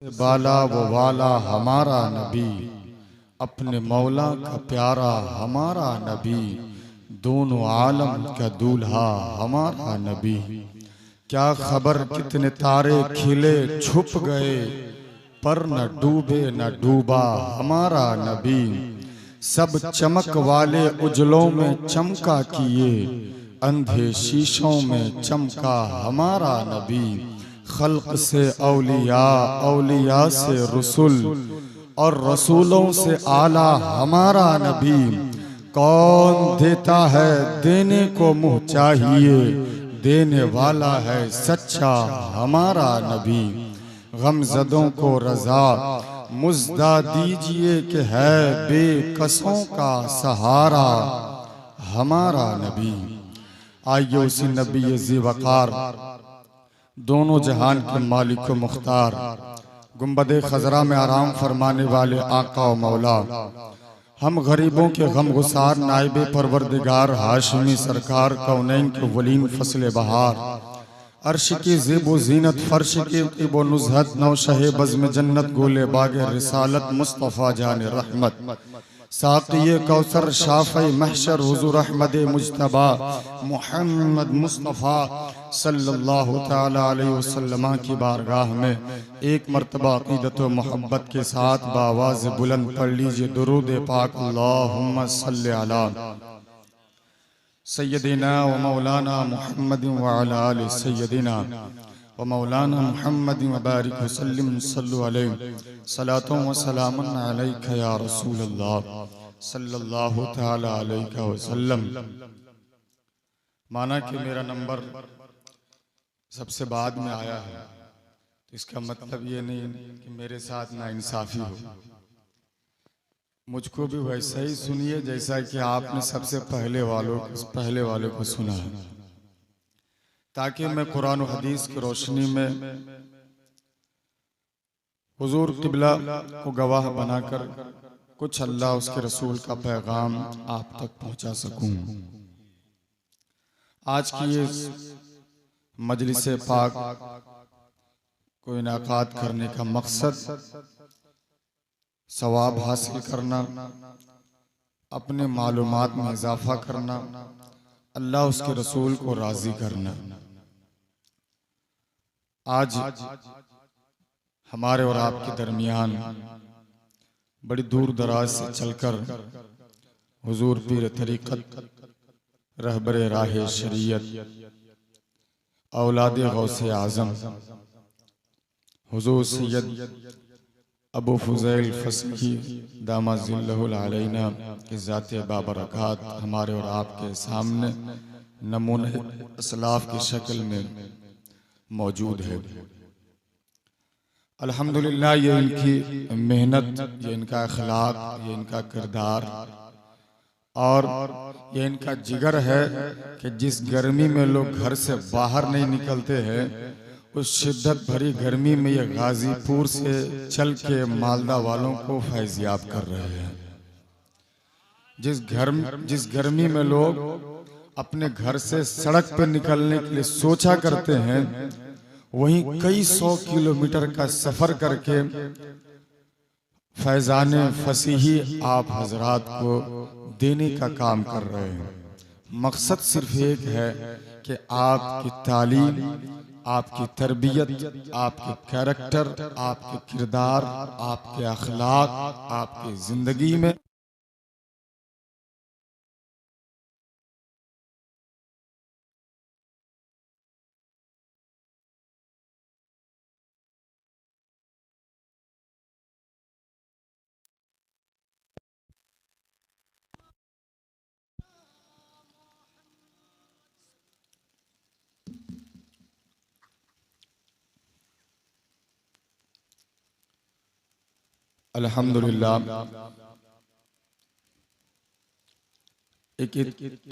बाला वो वाला हमारा नबी, अपने मौला का प्यारा हमारा नबी, दोनों आलम का दूल्हा हमारा नबी। क्या खबर कितने तारे खिले छुप गए, पर न डूबे न डूबा हमारा नबी। सब चमक वाले उजलों में चमका किए, अंधे शीशों में चमका हमारा नबी। खल्क से औलिया, औलिया से रसूल, और रसूलों से आला हमारा नबी। कौन देता है देने को मुँह चाहिए, देने वाला है सच्चा हमारा नबी। गमज़दों को रज़ा मुज़्दा दीजिए कि है बेकसों का सहारा हमारा नबी। आइए उसी नबी ज़ी वक़ार, दोनों जहान के मालिक व मुख्तार, गुंबदे खजरा में आराम फरमाने वाले आका व मौला, हम गरीबों के गम गुसार नाइबे परवरदिगार हाशमी सरकार कौनैन के वलीन फसले बहार, अर्श की ज़ेबो ज़ीनत फर्श की इबो नुज़हत नौशहे बज़्म जन्नत गोले बागे रिसालत मुस्तफ़ा जान रहमत, साक़िए कौसर शाफ़े महशर हुज़ूर अहमद मुज्तबा मुहम्मद मुस्तफ़ा सल्लल्लाहु ताला अलैहि वसल्लम की बारगाह में एक मर्तबा अक़ीदत व मोहब्बत के साथ बावाज़ बुलंद पढ़ लीजिए दुरूद पाक। अल्लाहुम्मा सल्लि अला सय्यदिना व मौलाना मुहम्मद व अला आलि सय्यदिना व मौलाना मुहम्मद व बारिक वसल्लिम सल्लु अलैहि सलातो व सलामुन अलैका या रसूल अल्लाह सल्लल्लाहु ताला अलैहि वसल्लम। माना कि मेरा नंबर सबसे बाद में आया है, तो इसका मतलब ये नहीं कि मेरे साथ नाइंसाफ़ी हो। मुझको भी वैसा ही सुनिए जैसा कि आपने सबसे पहले वाले को सुना है, ताकि मैं कुरान और हदीस की रोशनी में हुजूर किबला को गवाह बनाकर कुछ अल्लाह उसके रसूल का पैगाम आप तक पहुंचा सकूं। आज की ये मजलिस पाक को इनाकात करने का मकसद सवाब हासिल करना, अपने मालूमात में इजाफा करना, अल्लाह उसके रसूल को राजी करना। आज हमारे और आपके दरमियान बड़ी दूर दराज से चलकर हुजूर पीर तरीक़त, रहबरे राहे शरीयत, औलादे गौसे आज़म हुजूर सैयद अबू फुज़ैल फसही दामाज़िल्लहुल अलैना के ज़ाते बाबरकात हमारे और आपके सामने नमूने असलाफ की शक्ल में मौजूद है। अल्हम्दुलिल्लाह, ये इनकी मेहनत, ये इनका अखलाक, ये इनका किरदार और ये इनका जिगर है कि जिस गर्मी में लोग घर से बाहर नहीं निकलते हैं, उस शिद्दत भरी गर्मी में ये गाजीपुर से चल के मालदा वालों को फैज़याब कर रहे हैं। जिस गर्मी में लोग अपने घर से सड़क पर निकलने के लिए सोचा करते हैं, वहीं कई 100 किलोमीटर का सफर करके फैज़ाने फसीही आप हजरात को देने का काम कर रहे हैं। मकसद सिर्फ एक है कि आपकी तालीम, आपकी तरबियत, आपके कैरेक्टर, आपके किरदार, आपके अखलाक, आपकी जिंदगी में अल्हम्दुलिल्लाह एक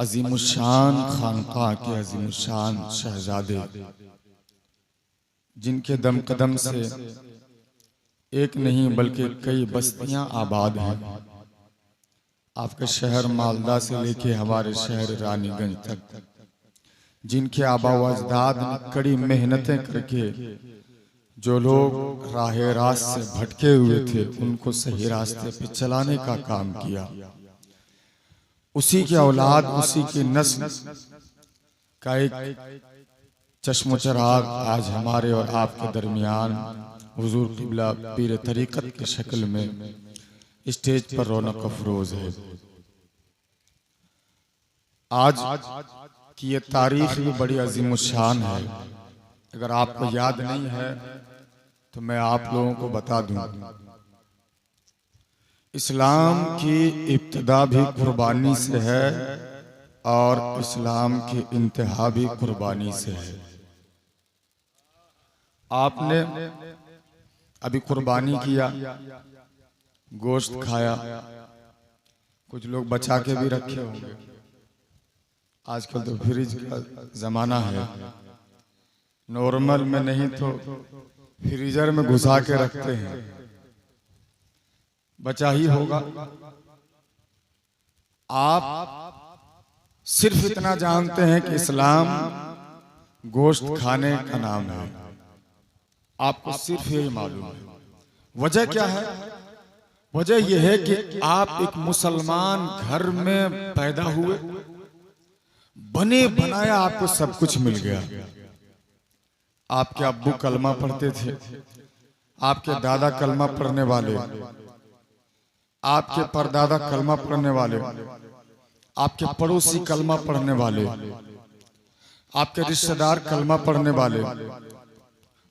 अजीमुशान खानका के अजीमुशान शहजादे, जिनके दम कदम से एक नहीं बल्कि कई बस्तियां आबाद हैं। आपके शहर मालदा से लेके हमारे शहर रानीगंज तक, जिनके आबा व अजदाद ने कड़ी मेहनतें करके जो लोग राहे रास्त से भटके हुए थे उनको सही रास्ते पे चलाने का काम किया। उसी की औलाद, उसी की नस्ल का एक चश्मो चिराग आज हमारे और आपके दरमियान हुजूर क़िबला पीर तरीक़त की शक्ल में स्टेज पर रौनक अफरोज है। आज की ये तारीख भी बड़ी अजीम शान है। अगर आपको याद नहीं है तो मैं आप लोगों को बता दूं, इस्लाम की इब्तिदा भी कुर्बानी से है और इस्लाम की इंतहा भी कुर्बानी से है। आपने अभी कुर्बानी किया, गोश्त खाया, कुछ लोग बचा के भी रखे होंगे। आजकल तो फ्रिज का जमाना है, नॉर्मल में नहीं तो फ्रीजर में घुसा के रखते हैं, बचा ही होगा। आप सिर्फ इतना जानते हैं कि इस्लाम गोश्त खाने का नाम है, आपको सिर्फ यही मालूम है। वजह क्या है? वजह यह है कि आप एक मुसलमान घर में पैदा हुए, बने बनाया आपको सब कुछ मिल गया। आपके अब्बू कलमा पढ़ते थे, आपके दादा कलमा पढ़ने वाले, आपके परदादा कलमा पढ़ने वाले, आपके पड़ोसी कलमा पढ़ने वाले, आपके रिश्तेदार कलमा पढ़ने वाले।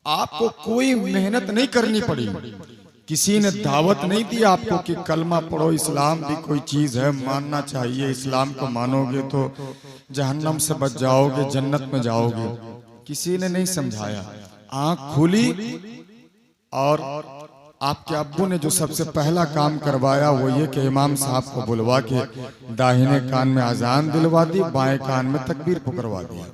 आपको कोई मेहनत नहीं करनी पड़ी, किसी ने दावत नहीं दी आपको कि कलमा पढ़ो, इस्लाम भी कोई चीज है, मानना चाहिए, इस्लाम को मानोगे तो जहन्नम से बच जाओगे, जन्नत में जाओगे। किसी ने नहीं समझाया। आंख खुली और आपके अब्बू ने जो सबसे पहला काम करवाया वो ये कि इमाम साहब को बुलवा के दाहिने कान में अजान दिलवा दी, बाएं कान में तकबीर पुकरवा दिया।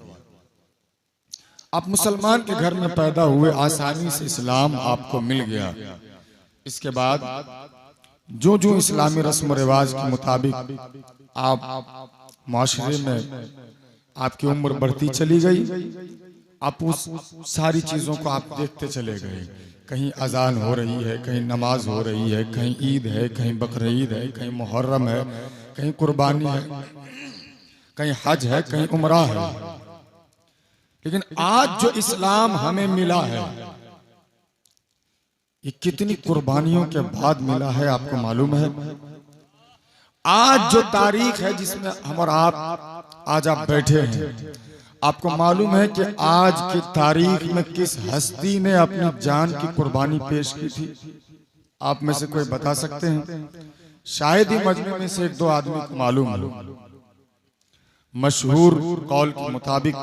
आप मुसलमान के घर में पैदा हुए, आसानी से इस्लाम आपको मिल गया। इसके बाद जो जो इस्लामी रस्म रिवाज के मुताबिक आप माशरे में आपकी उम्र बढ़ती चली गई, आप उस सारी चीजों को आप देखते चले गए। कहीं अजान हो रही है, कहीं नमाज हो रही है, कहीं ईद है, कहीं बकरीद है, कहीं मुहर्रम है, कहीं कुर्बानी है, कहीं हज है, कहीं उमरा है। लेकिन आज जो इस्लाम हमें मिला है ये कितनी कुर्बानियों के बाद मिला है, आपको मालूम है? आज जो तारीख है जिसमें हम और आप आज आप बैठे हैं, आपको मालूम है कि आज की तारीख में किस हस्ती ने अपनी जान की कुर्बानी पेश की थी? आप में से कोई बता सकते हैं? शायद ही मजमे में से एक दो आदमी को मालूम हो। मशहूर कौल के मुताबिक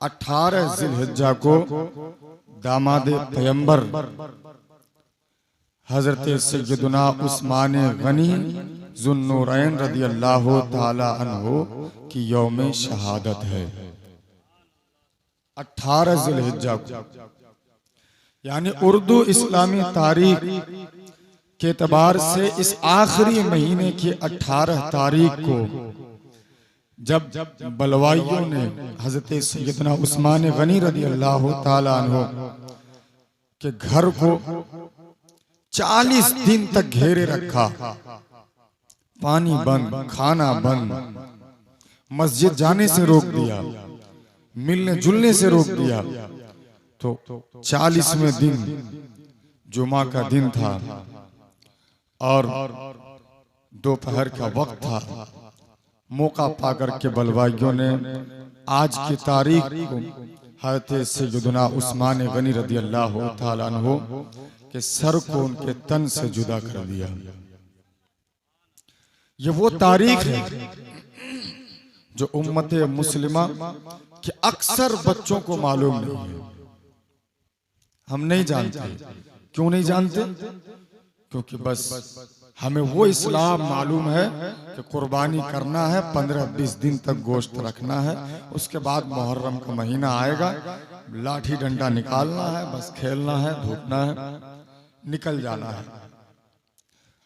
18 जिलहिज्जा को दामाद पैगंबर हजरत सैयदना उस्मान गनी ज़ुन्नूरैन रदियल्लाहु ताला अन्हु की यौम शहादत है। 18 जिलहिज्जा को, यानी उर्दू इस्लामी तारीख के एतबार से इस आखिरी महीने की 18 तारीख को जब बलवाइयों ने हजरत सैयदना उस्मान गनी रदियल्लाहु ताला अन्हु के घर को 40 दिन तक घेरे रखा, पानी बंद, खाना बंद, मस्जिद जाने से रोक दिया, मिलने जुलने से रोक दिया, तो 40वें दिन जुमा का दिन था और दोपहर का वक्त था। मौका पाकर के बलवाइयों ने आज की तारीख को हज़रत सैयदना उस्मान गनी रदियल्लाहु ताला अन्हु के सर को उनके तन से जुदा कर दिया। ये वो तारीख है जो उम्मत मुस्लिमा के अक्सर बच्चों को मालूम नहीं है। हम नहीं जानते। क्यों नहीं जानते? क्योंकि बस हमें वो इस्लाम मालूम है कि कुर्बानी करना है, 15-20 दिन तक गोश्त रखना है, उसके बाद मुहर्रम का महीना आएगा, लाठी डंडा निकालना है, बस खेलना है, धूपना है, निकल जाना है।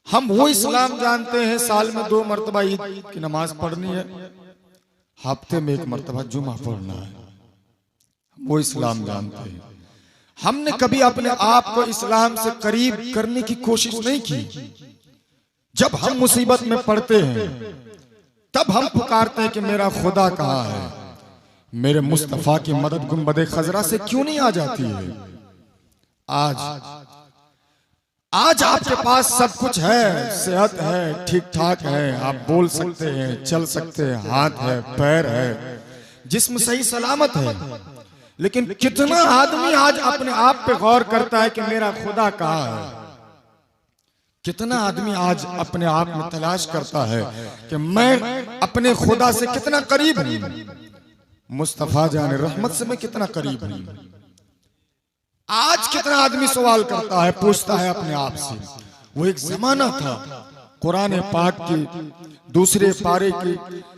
हम वो इस्लाम जानते हैं साल में 2 मरतबा ईद की नमाज पढ़नी है, हफ्ते में 1 मरतबा जुमा पढ़ना है। वो इस्लाम जानते हैं। हमने कभी अपने आप को इस्लाम से करीब करने की कोशिश नहीं की। जब हम मुसीबत में पड़ते हैं तब हम पुकारते हैं कि मेरा खुदा कहाँ है, मेरे मुस्तफा की मदद गुंबदे खजरा से क्यों नहीं आ जाती है। आज आपके पास सब कुछ है, सेहत है, ठीक ठाक है, आप बोल सकते हैं, चल सकते हैं, हाथ है, पैर है, जिस्म सही सलामत है, लेकिन कितना आदमी आज अपने आप पे गौर करता है कि मेरा खुदा कहाँ है। कितना आदमी आज अपने आप में तलाश करता है कि मैं अपने खुदा से कितना करीब हूं, मुस्तफा जाने रहमत से मैं कितना करीब हूं। आज कितना आदमी सवाल करता है, पूछता है अपने आप से। वो एक जमाना था, कुरान पाक की दूसरे पारे की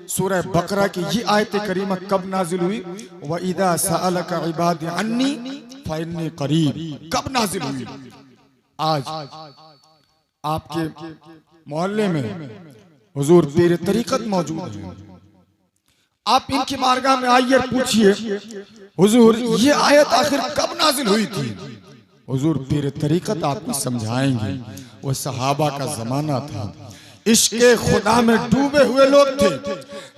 सूरह बकरा की ये आयत करीमा कब नाजिल हुई? व इदा सअलका इबादी अन्नी फइन्नी करीब, कब नाजिल हुई? आज आपके मोहल्ले में हुजूर पीर तरीकत मौजूद है, आप इनकी बारगाह में आइए और पूछिए हुजूर ये आयत आखिर कब नाजिल हुई थी। हुजूर पीर तरीकत आपको समझाएंगे। वो सहाबा का जमाना था, इश्क़े खुदा में डूबे हुए लोग थे।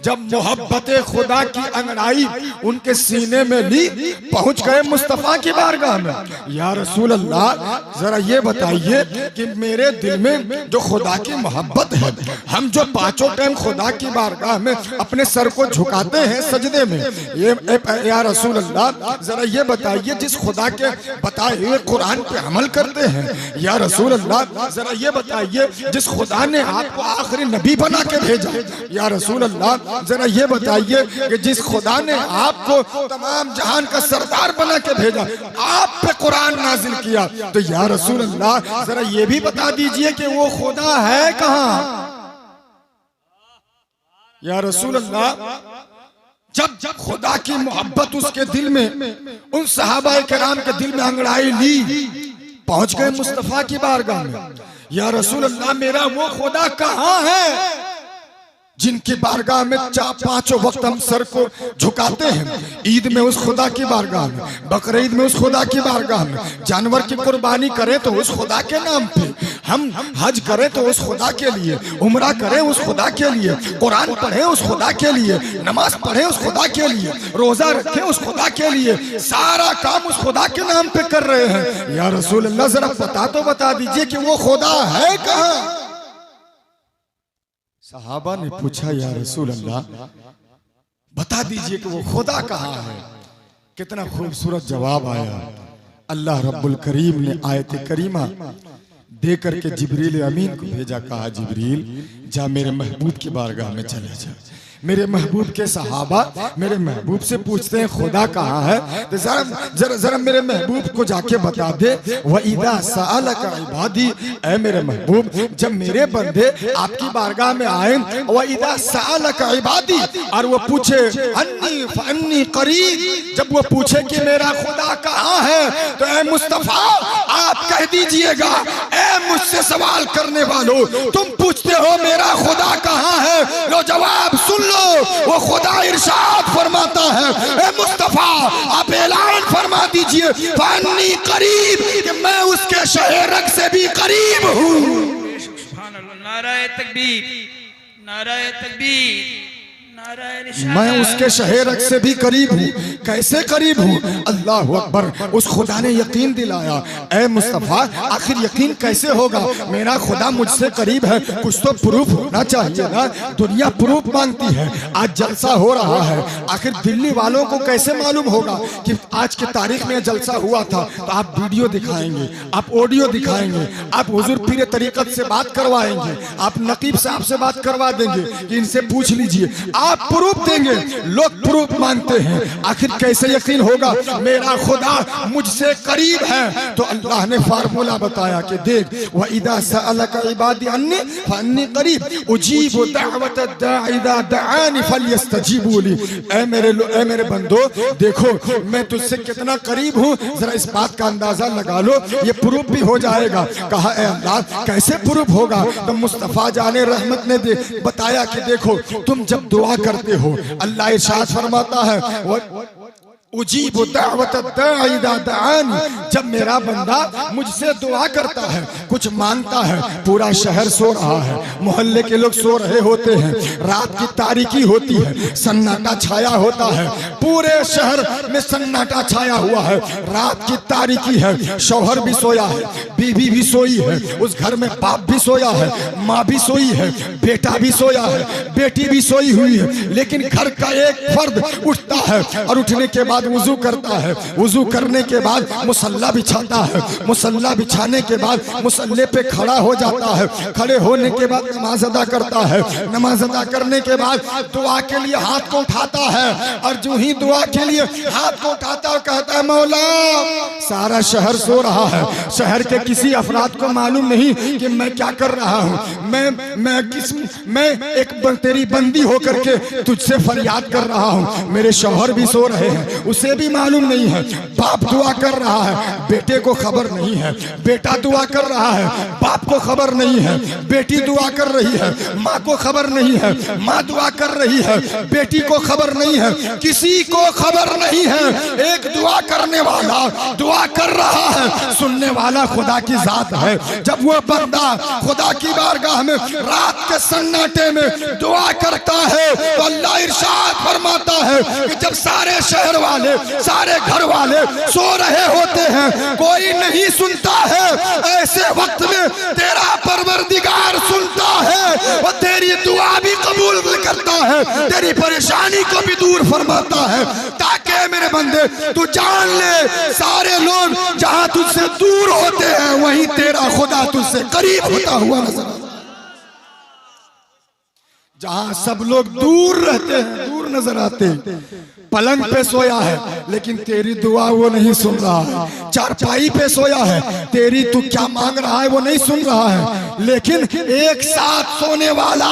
जब मोहब्बत खुदा की अंगड़ाई उनके सीने में ली, पहुंच गए मुस्तफा की बारगाह में। या रसूल अल्लाह, जरा ये बताइए कि मेरे दिल में जो खुदा की मोहब्बत है, हम जो पांचों टाइम खुदा की बारगाह में अपने सर को झुकाते हैं सजदे में, या रसूल अल्लाह जरा ये बताइए जिस खुदा के बताए हुए कुरान पे अमल करते हैं, या रसूल अल्लाह जरा ये बताइए जिस खुदा ने आपको आखिरी नबी बना के भेजा, या रसूल अल्लाह जरा ये बताइए कि जिस खुदा ने आपको तमाम जहान का सरदार बना के भेजा, आप पे कुरान नाजिल किया, तो या रसूल अल्लाह जरा ये भी बता दीजिए कि वो खुदा है कहाँ। या रसूल अल्लाह, जब खुदा की मोहब्बत उसके दिल में, उन सहाबा किराम के दिल में अंगड़ाई ली, पहुंच गए मुस्तफा की बारगाह में। या रसूल अल्लाह मेरा वो खुदा कहाँ है जिनकी बारगाह में पांचों वक्त हम सर को झुकाते हैं। ईद में उस खुदा की बारगाह में, बकरीद में उस खुदा की बारगाह में, जानवर की कुर्बानी करें तो उस खुदा के नाम पे, हम हज करें तो उस खुदा के लिए, उम्रा करें उस खुदा के लिए, कुरान पढ़ें उस खुदा के लिए, नमाज पढ़ें उस खुदा के लिए, रोजा रखें उस खुदा के लिए, सारा काम उस खुदा के नाम पे कर रहे हैं। या रसूल अल्लाह जरा बता दीजिए कि वो खुदा है कहाँ। सहाबा ने पूछा, या रसूल अल्लाह बता दीजिए कि वो खुदा कहाँ है। कितना खूबसूरत जवाब आया। अल्लाह रब्बुल करीम ने आयत करीमा दे करके जिब्रील अमीन को भेजा, कहा जिब्रील जा मेरे महबूब की बारगाह में चले जा। मेरे महबूब के सहाबा मेरे महबूब से पूछते हैं खुदा कहाँ है, तो जरा मेरे महबूब को जाके बता दे। व इदा सअलका इबादी, ऐ मेरे महबूब जब मेरे बंदे आपकी बारगाह में आए, व इदा सअलका इबादी, और वो पूछे अन्नी फअन्नी करीब, जब वो पूछे कि मेरा खुदा कहाँ है, तो ऐ मुस्तफा आप कह दीजिएगा, ऐ मुझसे सवाल करने वालों, तुम पूछते हो मेरा खुदा कहाँ है, लो जवाब सुन लो। वो खुदा इरशाद फरमाता है, ए मुस्तफा आप ऐलान फरमा दीजिए फन्नी करीब, कि मैं उसके शहरक से भी करीब हूँ। सुभान अल्लाह, नाराए तकबीर, नाराए तकबीर, मैं उसके शहरक से भी करीब हूँ। कैसे करीब हूँ? अल्लाह अकबर। उस खुदा ने यकीन दिलाया, ऐ मुस्तफा आखिर यकीन कैसे होगा, मेरा खुदा मुझसे करीब है, कुछ तो प्रूफ होना चाहिए ना। दुनिया प्रूफ मांगती है। आज जलसा हो रहा है, आखिर दिल्ली वालों को कैसे मालूम होगा कि आज की तारीख में जलसा हुआ था, तो आप वीडियो दिखाएंगे, आप ऑडियो दिखाएंगे, आप हुजूर पीर तरीकत से बात करवाएंगे, आप नकीब साहब से बात करवा देंगे कि इनसे पूछ लीजिए, आप प्रूफ देंगे। लोग प्रूफ मांगते हैं, आखिर कैसे यकीन होगा मेरा खुदा मुझसे करीब है। तो अल्लाह ने फार्मूला बताया कि देख, व इदा सअलका इबादी अन्नी फअन्नी करीब उजीबु दअवत दाई इदा दआनी फलयस्तजीबू ली। ऐ मेरे बंदो देखो मैं तुझसे कितना करीब हूँ, जरा इस बात का अंदाजा लगा लो, ये प्रूफ भी हो जाएगा। कहा ऐ अल्लाह कैसे प्रूफ होगा? तो मुस्तफा जाने रहमत ने बताया कि देखो तुम जब दुआ करते हो, अल्लाह इरशाद फरमाता है उजीबु दावत दाई इज़ा दआनी, जब मेरा बंदा मुझसे दुआ करता है, कुछ मांगता है। पूरा शहर सो रहा है, मोहल्ले के लोग सो रहे होते हैं, रात की तारीकी होती है, सन्नाटा छाया होता है, पूरे शहर में सन्नाटा छाया हुआ है, रात की तारीकी है। शौहर भी सोया है, बीवी भी सोई है, उस घर में बाप भी सोया है, माँ भी सोई है, बेटा भी सोया है, बेटी भी सोई हुई है। लेकिन घर का एक फर्द उठता है और उठने के बाद वुजू करता है, वुजू करने के बाद मुसल्ला बिछाता है, मुसल्ला बिछाने के बाद मुसल्ले पे खड़ा हो जाता है, खड़े होने के बाद नमाज अदा करता है, नमाज अदा करने के बाद दुआ के लिए हाथ को उठाता है, और जो ही दुआ के लिए हाथ को उठाता है कहता है मौला, सारा शहर सो रहा है, शहर के किसी अफराद को मालूम नहीं कि मैं क्या कर रहा हूँ, मैं एक तेरी बंदी होकर के तुझसे फरियाद कर रहा हूँ, मेरे शौहर भी सो रहे हैं, उसे भी मालूम नहीं है, बाप दुआ कर रहा है, बेटे को खबर नहीं है, बेटा दुआ कर रहा है, बाप को खबर नहीं है, बेटी दुआ कर रही है, माँ को खबर नहीं है, माँ दुआ कर रही है, बेटी को खबर नहीं है, किसी को खबर नहीं है। एक दुआ करने वाला दुआ कर रहा है, सुनने वाला खुदा की जात है। जब वो बंदा खुदा की बारगाह में रात के सन्नाटे में दुआ करता है तो अल्लाह इरशाद फरमाता है कि जब सारे शहर वाले, सारे घर वाले सो रहे होते हैं, कोई नहीं सुनता है, ऐसे वक्त में तेरा परवरदिगार सुनता है और तेरी दुआ भी कबूल करता है, तेरी परेशानी को भी दूर फरमाता है। ताकि मेरे बंदे तू जान ले, सारे लोग जहां तुझसे दूर होते हैं वहीं तेरा खुदा तुझसे करीब होता हुआ नजर आता है। जहां सब लोग दूर रहते हैं, दूर नजर आते हैं, पलंग पे सोया है लेकिन तेरी दुआ वो नहीं सुन रहा है, चारपाई पे सोया है, तेरी तू क्या मांग रहा है वो नहीं सुन रहा है, लेकिन एक साथ सोने वाला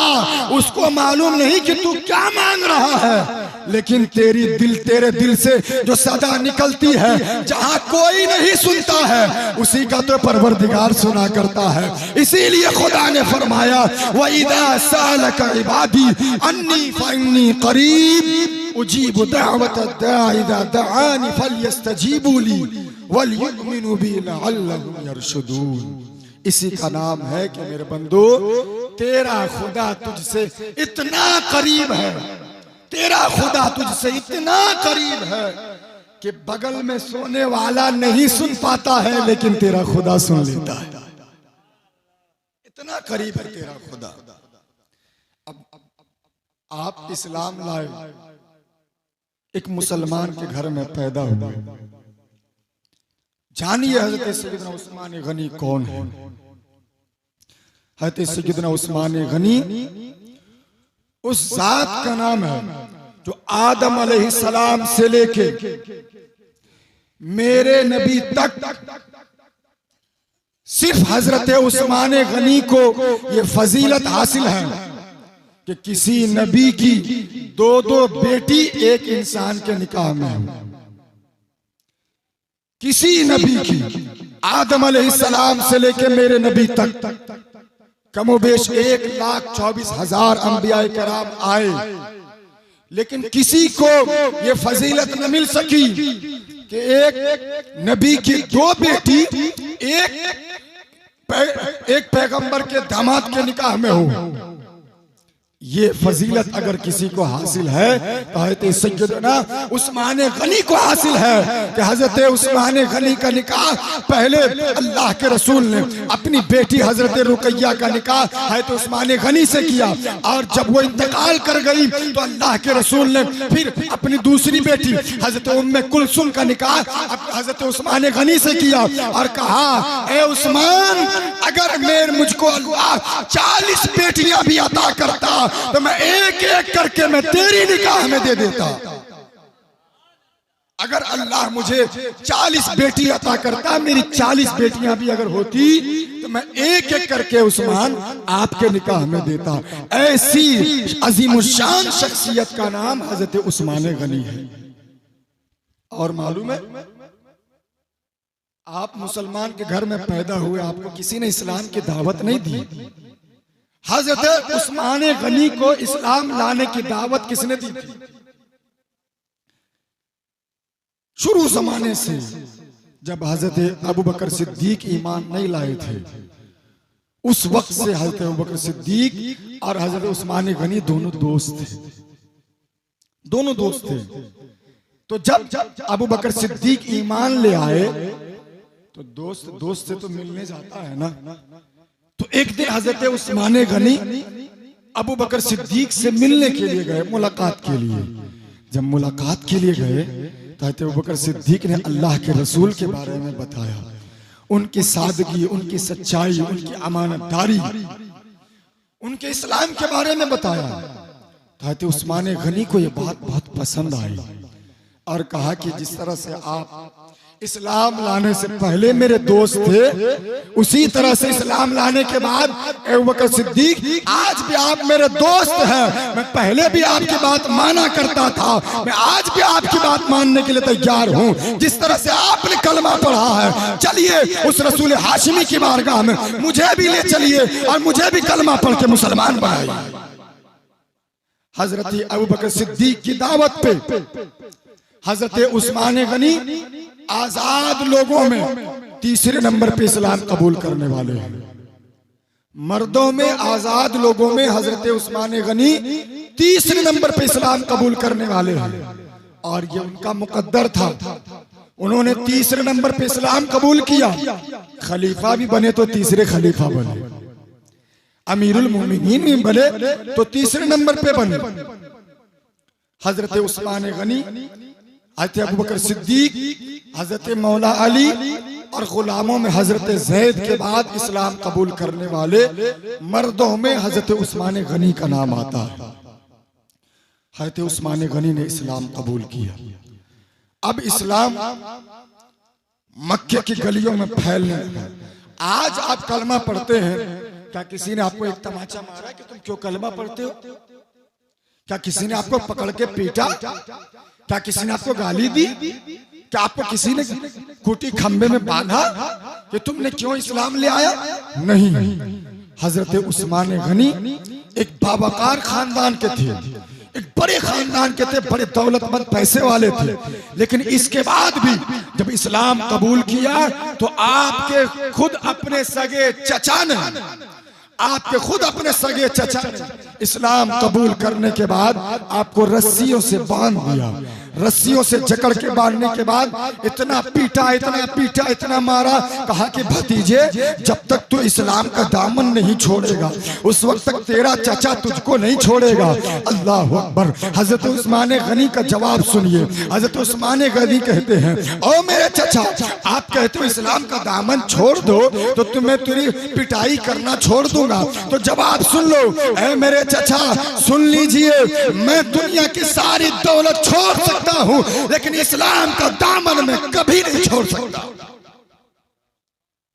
उसको मालूम नहीं कि तू क्या मांग रहा है, लेकिन तेरे दिल से जो सदा निकलती है, जहां कोई नहीं सुनता है, उसी का तो परवरदिगार सुना करता है। इसीलिए खुदा ने फरमाया व इज़ा सअलक इबादी अन्नी फइन्नी करीब उजीबु दावत दाई इज़ा दआनी फलयस्तजीबू ली वलयुमिनु बी लअल्लहुम यरशुदून। इसी का नाम है कि मेरे बंदो, तेरा खुदा तुझसे इतना करीब है, तेरा खुदा तुझसे इतना करीब है कि बगल में सोने वाला नहीं सुन पाता है, लेकिन तेरा खुदा सुन लेता है। इतना करीब है तेरा खुदा। अब आप इस्लाम लाए, एक मुसलमान के घर में पैदा हुए, जानिए हजरत सैयदना उस्मान गनी कौन है। हजरत सैयदना उस्मान गनी उस जात का नाम है जो आदम अलैहिस्सलाम से लेके मेरे नबी तक सिर्फ हजरत उस्मान गनी को ये फजीलत हासिल है कि किसी नबी की दो बेटी एक इंसान के निकाह में है। किसी नबी की, आदम अलैहिस्सलाम से लेके मेरे नबी तक कमोबेश 1,24,000 अंबियाए कराम आए, लेकिन किसी को ये फजीलत न मिल सकी कि एक नबी की दो बेटी एक पैगंबर के दामाद के निकाह में हो। ये फजीलत अगर किसी को हासिल है तो हज़रत सैयदना उस्मान गनी को हासिल है कि हज़रत उस्मान गनी का निकाह पहले अल्लाह के रसूल ने अपनी बेटी हज़रत रुकैया का निकाह हज़रत उस्मान गनी से किया, और जब वो इंतकाल कर गई तो अल्लाह के रसूल ने फिर अपनी दूसरी बेटी हज़रत उम्मे कुलसुम का निकाह हज़रत उस्मान गनी से किया और कहा, ए उस्मान, अगर मुझको अल्लाह 40 बेटियां भी अता करता तो मैं एक एक करके मैं तेरी निकाह में दे देता। अगर अल्लाह मुझे 40 बेटी अता करता, मेरी 40 बेटियां भी अगर होती तो मैं एक एक करके उस्मान आपके निकाह में देता। ऐसी अजीमुशान शख्सियत का नाम हजरत उस्मान गनी है। और मालूम है, आप मुसलमान के घर में पैदा हुए, आपको किसी ने इस्लाम की दावत नहीं दी। हजरत उस्मान गनी को इस्लाम लाने की दावत किसने दी थी? शुरू जमाने से जब हजरत अबू बकर सिद्दीक ईमान नहीं लाए थे, उस वक्त से हजरत अबू बकर सिद्दीक और हजरत उस्मान गनी दोनों दोस्त थे। तो जब अबू बकर सिद्दीक ईमान ले आए तो दोस्त से तो मिलने जाता है ना। तो एक दिन हजरत उस्मान गनी अबू बकर सिद्दीक से मिलने के लिए गए, मुलाकात के लिए। जब मुलाकात के लिए गए तो हजरत अबू बकर सिद्दीक ने अल्लाह के रसूल के बारे में बताया, उनकी सादगी, उनकी सच्चाई, उनकी अमानतदारी, उनके इस्लाम के बारे में बताया। तो हजरत उस्मान गनी को यह बात बहुत पसंद आई और कहा कि जिस तरह से आप इस्लाम लाने से पहले मेरे दोस्त थे, उसी तरह से इस्लाम लाने के बाद अबू बकर सिद्दीक आज भी आप मेरे दोस्त हैं। मैं पहले भी आपकी बात माना करता था, मैं आज भी आपकी बात मानने के लिए तैयार हूं। जिस तरह से आपने कलमा पढ़ा है, चलिए उस रसूल हाशिमी की बारगाह में मुझे भी ले चलिए और मुझे भी कलमा पढ़ के मुसलमान बनाइए। हजरत अबू बकर सिद्दीक की दावत पे हजरत उस्मान गनी आजाद लोगों में तीसरे नंबर पे इस्लाम कबूल करने वाले हैं। मर्दों में, आजाद लोगों में हजरत उस्मान गनी तीसरे नंबर पे इस्लाम कबूल करने वाले हैं और ये उनका मुकद्दर था। उन्होंने तीसरे नंबर पे इस्लाम कबूल किया। खलीफा भी बने तो तीसरे खलीफा बने, अमीरुल मोमिनीन भी बने तो तीसरे नंबर पे बने। हजरत उस्मान गनी, हजरत अबू बकर सिद्दीक, हजरत मौला अली और गुलामों में हजरत जैद के बाद इस्लाम कबूल करने वाले मर्दों में हजरत उस्मान गनी का नाम आता है। हजरत उस्मान गनी ने इस्लाम कबूल किया। अब इस्लाम मक्के की गलियों में फैलने लगा। आज आप कलमा पढ़ते हैं, क्या किसी ने आपको एक तमाचा मारा कि तुम क्यों कलमा पढ़ते हो? क्या किसी ने आपको पकड़ के पीटा? क्या किसी ने आपको गाली दी? क्या आपको किसी ने खूंटी खंबे में बांधा कि तुमने क्यों इस्लाम ले आया? नहीं। हजरत उस्मान गनी एक बावकार खानदान के थे, एक बड़े खानदान के थे, बड़े दौलतमंद पैसे वाले थे। लेकिन इसके बाद भी जब इस्लाम कबूल किया तो आपके खुद अपने सगे चचा ने, आपके खुद अपने सगे चचा ने इस्लाम कबूल करने के बाद आपको रस्सियों से बांध दिया। रस्सियों से जकड़ के बांधने के बाद इतना पीटा, इतना पीटा, इतना मारा, कहा कि भतीजे जब तक तू इस्लाम का दामन नहीं छोड़ेगा उस वक्त तक तेरा चचा तुझको नहीं छोड़ेगा। अल्लाह अकबर। हजरत उस्मान गनी का जवाब सुनिए। हजरत उस्मान गनी कहते हैं, ओ मेरे चचा, आप कहते हो इस्लाम का दामन छोड़ दो तो तुम्हें तेरी पिटाई करना छोड़ दूंगा। तो जवाब सुन लो, ऐ मेरे चचा सुन लीजिए, मैं दुनिया की सारी दौलत छोड़ सकता हूं लेकिन इस्लाम का दामन में कभी नहीं छोड़ सकता।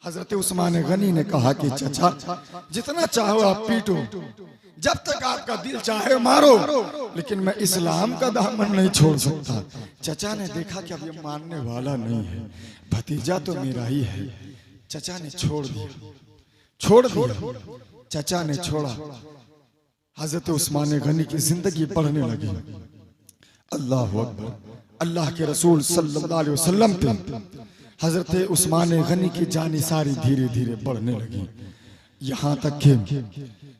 हजरत उस्मान गनी ने कहा कि चचा जितना चाहो आप पीटो, जब तक आपका दिल चाहे मारो, लेकिन मैं इस्लाम का दामन नहीं छोड़ सकता। चचा ने देखा कि अब ये मानने वाला नहीं है, भतीजा तो मेरा ही है। चचा ने छोड़ दिया। चचा ने छोड़ा। हजरत उस्मान गनी की जिंदगी बढ़ने लगी। अल्लाह अकबर। अल्लाह के रसूल सल्लल्लाहु अलैहि वसल्लम पे हजरत उस्मान गनी की जानिसारी धीरे धीरे बढ़ने लगी। यहाँ तक कि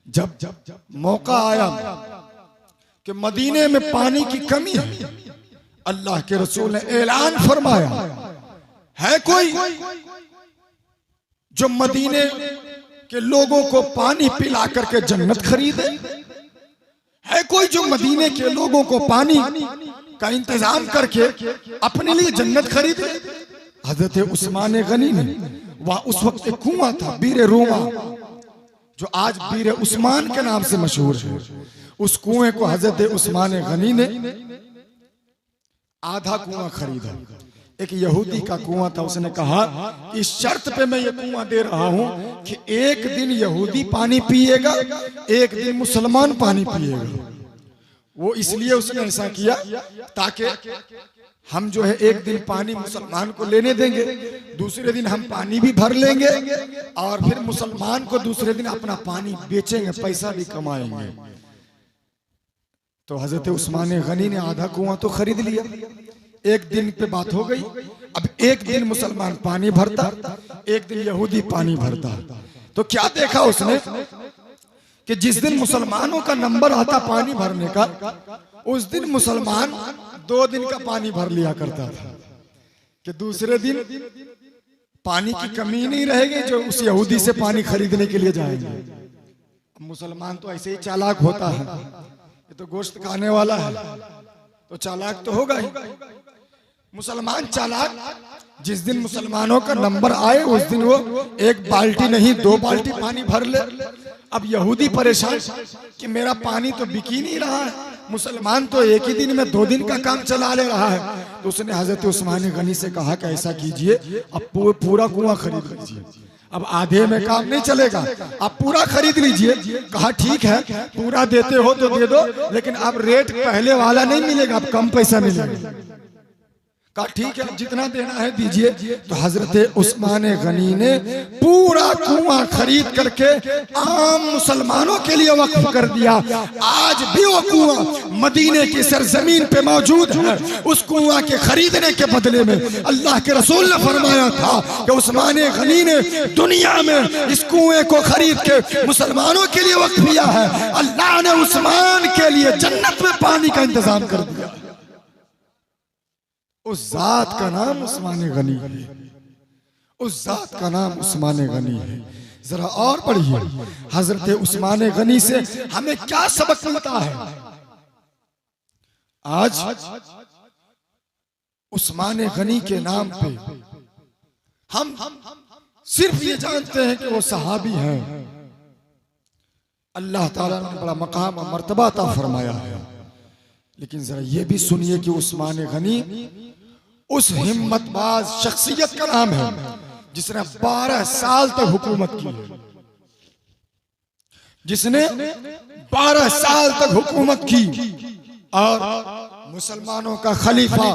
जब मौका आया कि मदीने में पानी की कमी है, अल्लाह के रसूल ने ऐलान फरमाया, है कोई जो मदीने के लोगों को पानी पिला करके जन्नत खरीदे? है कोई जो मदीने के लोगों को पानी का इंतजाम करके अपने लिए जन्नत खरीदे? हजरत उस्मान गनी ने, वहां उस वक्त एक कुआं था, बीर रूमा, जो आज बीर उस्मान के नाम से मशहूर है। उस कुएं को हजरत उस्मान गनी ने आधा कुआं खरीदा। एक यहूदी का कुआं था, उसने कहा इस शर्त पे मैं ये कुआं दे रहा हूं कि एक दिन यहूदी पानी पिएगा, एक दिन मुसलमान पानी पिएगा। वो इसलिए उसने ऐसा किया ताकि हम जो है एक दिन पानी मुसलमान को लेने देंगे, दूसरे दिन हम पानी भी भर लेंगे और फिर मुसलमान को दूसरे दिन अपना पानी बेचेंगे, पैसा भी कमाएंगे। तो हजरत उस्मान गनी ने आधा कुआं तो खरीद लिया, एक दिन पे बात हो गई। अब एक दिन मुसलमान पानी भरता, एक दिन यहूदी पानी भरता। तो क्या देखा उसने कि जिस दिन मुसलमानों का नंबर आता पानी भरने का, उस दिन मुसलमान 2 दिन का पानी भर लिया करता था, कि दूसरे दिन पानी की कमी नहीं रहेगी जो उस यहूदी से पानी खरीदने के लिए जाएंगे। मुसलमान तो ऐसे ही चालाक होता है, ये तो गोश्त खाने वाला है तो चालाक तो होगा ही। मुसलमान चालाक, जिस दिन मुसलमानों का नंबर आए उस दिन वो 1 बाल्टी नहीं 2 बाल्टी पानी भर ले। अब यहूदी परेशान कि मेरा पानी तो बिक ही नहीं रहा है, मुसलमान तो एक ही दिन में 2 दिन का काम चला ले रहा है। तो उसने हजरत उस्मान गनी से कहा कि ऐसा कीजिए, अब पूरा कुआं खरीद लीजिए। अब आधे में काम नहीं चलेगा, आप पूरा खरीद लीजिए। कहा ठीक है, पूरा देते हो तो दे दो, लेकिन अब रेट पहले वाला नहीं मिलेगा, अब कम पैसा मिलेगा। कहा ठीक है, जितना देना है दीजिए। तो हजरत उस्मान गनी ने पूरा कुआं खरीद करके आम मुसलमानों के लिए वक्फ कर दिया। आज भी वो कुआं मदीने की सरजमीन पे मौजूद है। उस कुआं के खरीदने के बदले में अल्लाह के रसूल ने फरमाया था कि उस्मान गनी ने दुनिया में इस कुएं को खरीद के मुसलमानों के लिए वक्फ किया है। अल्लाह ने उस्मान के लिए जन्नत में पानी का इंतजाम कर दिया। उस जात का नाम उस्मान गनी है, उस जात का नाम उस्मान गनी है। जरा और पढ़िए, हजरत उस्मान गनी से हमें क्या सबक मिलता है। आज उस्मान गनी के नाम पे हम सिर्फ ये जानते हैं कि वो सहाबी हैं, अल्लाह ताला ने बड़ा मकाम और मर्तबा अता फरमाया है। लेकिन जरा ये भी सुनिए कि उस्मान गनी उस हिम्मतबाज शख्सियत का नाम है जिसने 12 साल तक हुकूमत की है, जिसने 12 साल तक हुकूमत की और मुसलमानों का खलीफा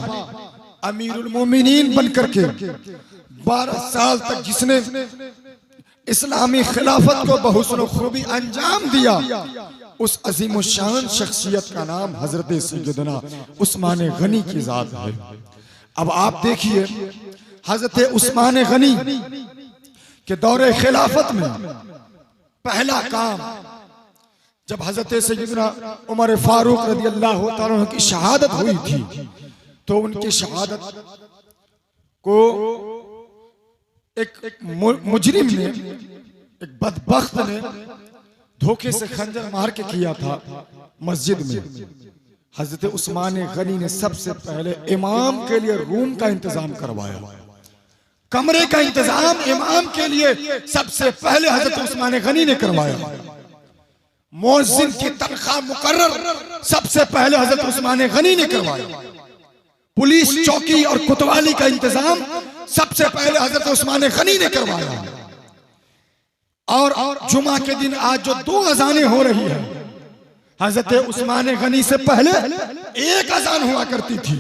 अमीरुल मोमिनीन बनकर के 12 साल तक जिसने इस्लामी खिलाफत को बहुस्न खूबी अंजाम दिया, उस अजीम शान शख्सियत का नाम हजरत सैयदना उस्मान गनी की जात है। अब आप देखिए, हजरत उस्मान गनी के दौरे खिलाफत में पहला काम, जब हजरत सैयदना उमर फारूक रज़ी अल्लाह तआला की शहादत हुई थी, तो उनकी शहादत को एक मुजरिम ने, एक बदबख्त ने धोखे से खंजर मार के किया था मस्जिद में। हजरत उस्मान गनी ने सबसे पहले इमाम के लिए रूम का इंतजाम करवाया, कमरे का इंतजाम इमाम के लिए सबसे पहले हजरत उस्मान गनी ने करवाया। मुअज्जिन की तनख्वाह मुकर्रर सबसे पहले हजरत उस्मान गनी ने करवाया। पुलिस चौकी और कोतवाली का इंतजाम सबसे पहले हजरत उस्मान गनी ने करवाया। और जुमा के दिन आज जो 2 अजानें हो रही है, हजरत उस्मान गनी से पहले 1 अजान हुआ करती थी।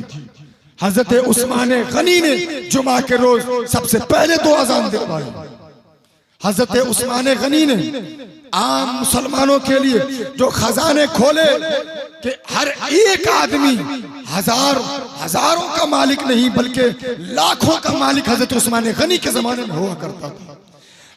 हजरत उस्मान गनी ने जुमा के रोज सबसे पहले 2 अजान दिलवाई। हजरत उस्मान गनी ने आम मुसलमानों के लिए जो खजाने खोले कि हर एक आदमी हजारों का मालिक नहीं बल्कि लाखों का मालिक हजरत उस्मान गनी के जमाने में हुआ करता था।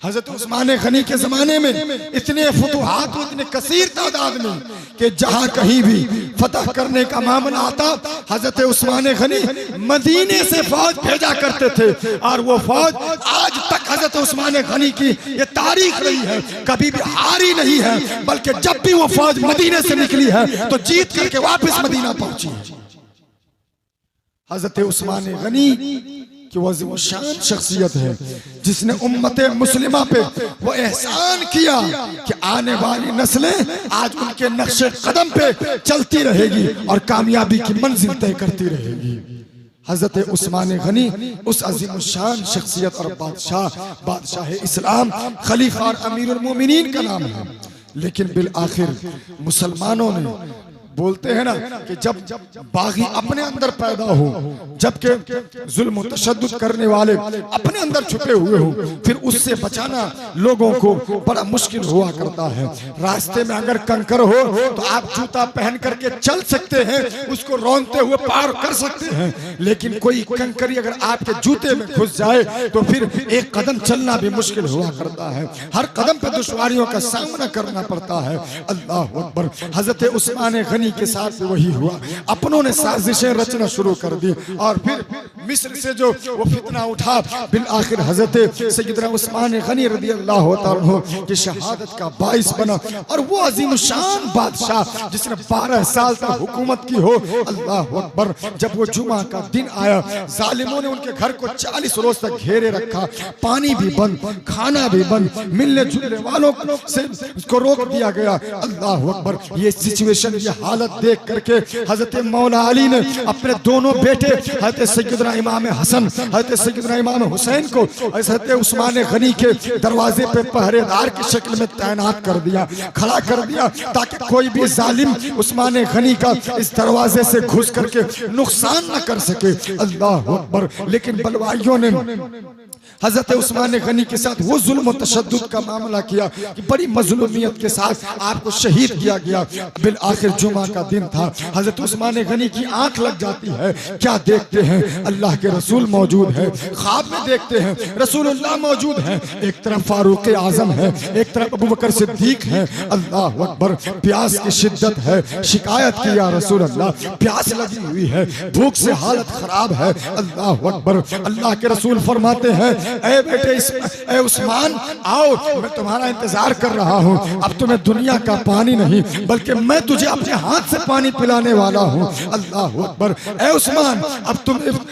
हजरत उस्मान गनी के जमाने में इतने फतुहात, इतने कसीर तादाद में कि जहां कहीं भी फतह करने का मामला आता, हजरत उस्मान गनी मदीने से फौज भेजा करते थे। और वो फौज आज तक हजरत उस्मान गनी की ये तारीख रही है, कभी भी हारी नहीं है, बल्कि जब भी वो फौज मदीने से निकली है तो जीत करके वापस मदीना पहुंची है। हजरत उस्मान गनी कि वो अज़ीम शान शख्सियत है जिसने उम्मत मुस्लिमा पे वो एहसान किया कि आने वाली नस्लें आज उनके नक्शे कदम पे चलती रहेगी और कामयाबी की मंजिल तय करती रहेगी। हजरत उस्मान गनी उस अज़ीम शान शख्सियत और बादशाह इस्लाम, खलीफा और अमीरुल मोमिनीन का नाम है। लेकिन बिल आखिर मुसलमानों ने बोलते हैं ना कि जब बागी अपने अंदर पैदा हो, जबकि जुल्म तशद्दुद करने वाले अपने अंदर छुपे हुए हो, फिर उससे बचाना लोगों को बड़ा मुश्किल हुआ करता है। रास्ते में अगर कंकर हो तो आप जूता पहन करके चल सकते हैं, उसको रौंदते हुए पार कर सकते हैं, लेकिन कोई कंकरी अगर आपके जूते में घुस जाए तो फिर एक कदम चलना भी मुश्किल हुआ करता है। हर कदम पे दुश्वारियों का सामना करना पड़ता है। अल्लाह अकबर। हजरत उस्मान गनी के साथ वही हुआ, अपनों ने साजिशें रचना शुरू कर दी और फिर मिस्र से जो वो फितना उठा, बिल आखिर हजरत सैयदना उस्मान गनी रज़ी अल्लाह तआला अन्हु की शहादत का बाइस बना। और वो अजीम शान बादशाह जिसने 12 साल तक हुकूमत की हो, अल्लाह अकबर, जब वो जुमा का दिन आया, जालिमों ने उनके घर को 40 रोज तक घेरे रखा, पानी भी बंद, खाना भी बंद, मिलने जुलने वालों से उसको रोक दिया गया। अल्लाह अकबर। ये सिचुएशन, ये हालत देख करके हजरत मौला अली ने अपने दोनों बेटे हजरत सैयदना इमाम हसन, हजरत सैयदना इमाम हुसैन को हजरत उस्मान गनी के दरवाजे पे पहरेदार की शक्ल में तैनात कर दिया, खड़ा कर दिया, ताकि कोई भी जालिम उस्मान गनी का इस दरवाजे से घुस करके नुकसान न कर सके। अल्लाह अकबर। लेकिन बलवाइयों ने हजरत उस्मान गनी के साथ वो जुल्म तशद्दुद का मामला किया कि बड़ी मजलूमियत के साथ आपको शहीद किया गया। बिल आखिर जुमा का दिन था, हजरत उस्मान गनी की आंख लग जाती है। क्या देखते हैं? अल्लाह के रसूल मौजूद है। ख्वाब में देखते हैं रसूलुल्लाह मौजूद है, एक तरफ फारूक आजम है, एक तरफ अबू बकर सिद्दीक है। अल्लाह अकबर। प्यास की शिद्दत है, शिकायत की या रसूल अल्लाह, प्यास लगी हुई है, भूख से हालत खराब है। अल्लाह अकबर। अल्लाह के रसूल फरमाते हैं, ऐ बेटे ऐ उस्मान, आओ, मैं तुम्हारा इंतजार कर रहा हूँ। अब तुम्हें दुनिया का पानी नहीं, बल्कि मैं तुझे अपने हाथ से पानी पिलाने वाला हूँ। अल्लाह अकबर। ऐ उस्मान,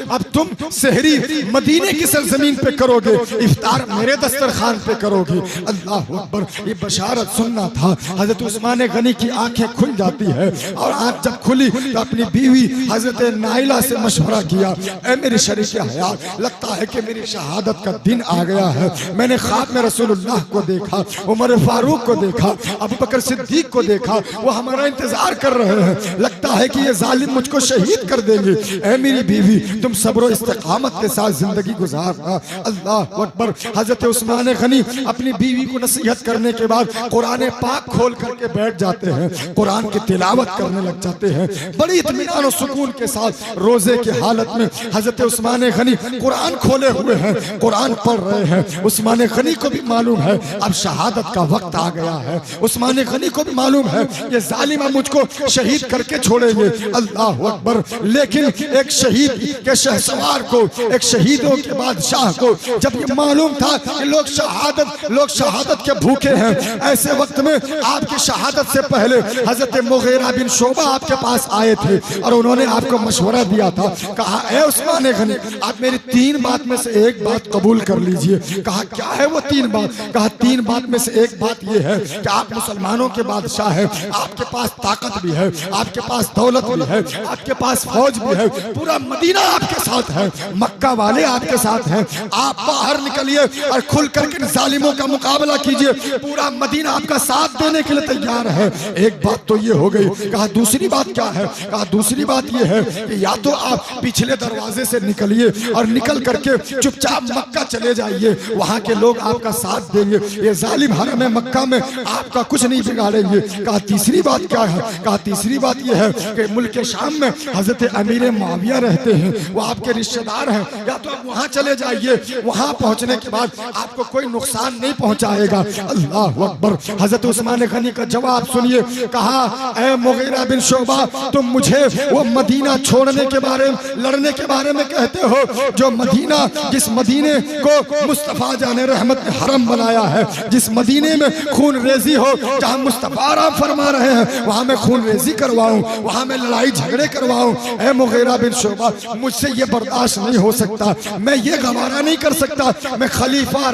अब तुम सहरी मदीने की सरजमीन पे करोगे, इफ्तार मेरे दस्तरखान पे करोगे। अल्लाह अकबर। ये बशारत सुनना था। हजरत उस्मान गनी की आंखें खुल जाती है और आंख जब खुली तो अपनी बीवी हजरत नाइला से मशवरा किया, ऐ मेरी शरीक हयात, लगता है कि मेरी शहादत का दिन आ गया है। मैंने ख्वाब में रसूलुल्लाह को देखा, उमर फारूक को देखा, अबू बकर सिद्दीक को देखा, वो हमारा इंतजार कर रहे हैं। लगता है कि ये जालिम मुझको शहीद कर देंगे। ऐ मेरी बीवी, तुम सब्र इस्तिकामत के साथ जिंदगी गुजारना। अल्लाह अकबर। हजरत उस्मान गनी अपनी बीवी को नसीहत करने के बाद कुरान पाक खोल करके बैठ जाते हैं, कुरान की तिलावत करने लग जाते हैं। बड़ी इत्मीनान और सुकून के साथ रोजे की हालत में हजरत उस्मान गनी कुरान खोले हुए हैं, कुरान पढ़ रहे हैं। उस्मान गनी को भी मालूम है अब शहादत का वक्त आ गया है। उस्मान गनी को भी मालूम है ये जालिम मुझको शहीद करके छोड़ेंगे। अल्लाह अकबर। लेकिन एक शहीद के शहसवार को, एक शहीदों के बादशाह को जब ये मालूम था कि लोग शहादत के भूखे हैं, ऐसे वक्त में आपकी शहादत से पहले हजरत मुगीरा बिन शोबा आपके पास आए थे और उन्होंने आपको मशवरा दिया था। कहा, ऐ उस्मान गनी, आप मेरी 3 बात में से एक बात कबूल कर लीजिए। कहा, क्या है वो 3 बात? कहा, 3 बात में से एक बात ये है कि आप मुसलमानों के बादशाह हैं, आपके पास ताकत भी है, आपके पास दौलत भी है, आपके पास फौज भी है, पूरा मदीना आपके साथ है, मक्का वाले आपके साथ हैं। आप बाहर निकलिए और खुल करके जालिमों का मुकाबला कीजिए, पूरा मदीना आपका साथ देने के लिए तैयार है। एक बात तो ये हो गई। कहा, दूसरी बात क्या है? कहा, दूसरी बात ये है कि या तो आप पिछले दरवाजे से निकलिए और निकल करके चुपचाप मक्का चले जाइए, वहां के लोग आपका साथ देंगे, ये जालिम हरम मक्का में आपका कुछ नहीं बिगाड़ेंगे। कहा, तीसरी बात क्या है? कहा, तीसरी बात ये है कि मुल्क शाम में हजरत अमीर मुआविया रहते हैं, वो आपके रिश्तेदार हैं, या तो आप वहां चले जाइए, वहां पहुंचने के बाद आपको कोई नुकसान नहीं पहुंचाएगा। अल्लाह अकबर। हजरत उस्मान गनी का जवाब सुनिए। कहा, ऐ मुगीरा बिन शोबा, तुम मुझे वो मदीना छोड़ने के बारे में, लड़ने के बारे में कहते हो जो मदीना, जिस मदीने को मुस्तफा जाने रहमत ने हरम बनाया है, जिस मदीने में खून रेजी हो, जहां मुस्तफा राम फरमा रहे हैं वहां मैं खून रेजी करवाऊं, वहां मैं लड़ाई झगड़े करवाऊं। ऐ मुगीरा बिन शोबा, मुझसे मुझसे ये बर्दाश्त नहीं हो सकता, मैं ये गवारा नहीं कर सकता, मैं खलीफा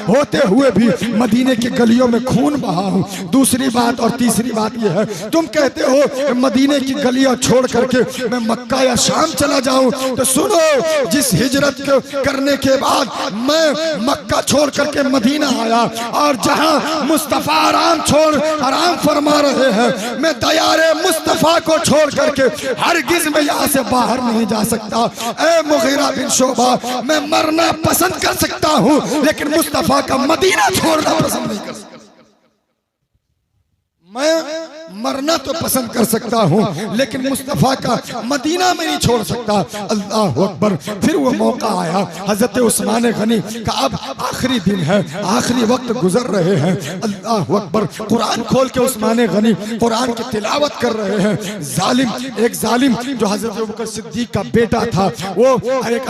होते हुए भी मदीने की गलियों में खून बहा हूँ। दूसरी बात और तीसरी बात ये है, तुम कहते हो मदीने की गलियां छोड़ करके मैं मक्का या शाम चला जाऊं, तो सुनो, जिस हिजरत करने के बाद मैं मक्का छोड़ करके मदीना आया और जहां मुस्तफा आराम फरमा रहे हैं, मैं दयारे मुस्तफा को छोड़ करके हरगिज मैं यहाँ से बाहर नहीं जा सकता। ए मुगीरा बिन शोबा, मैं मरना पसंद कर सकता हूँ लेकिन मुस्तफा का मदीना छोड़ना पसंद नहीं कर सकता। मैं मरना तो पसंद कर सकता हूँ लेकिन मुस्तफा का मदीना में नहीं छोड़ सकता। अल्लाह अकबर। फिर वो मौका आया, हजरत उस्मान गनी का अब आखिरी दिन है, आखिरी वक्त गुजर रहे हैं। अल्लाह अकबर। कुरान खोल के उस्मान गनी कुरान की तिलावत कर रहे हैं। एक जालिम जो हजरत अबू बकर सिद्दीक का बेटा था, वो एक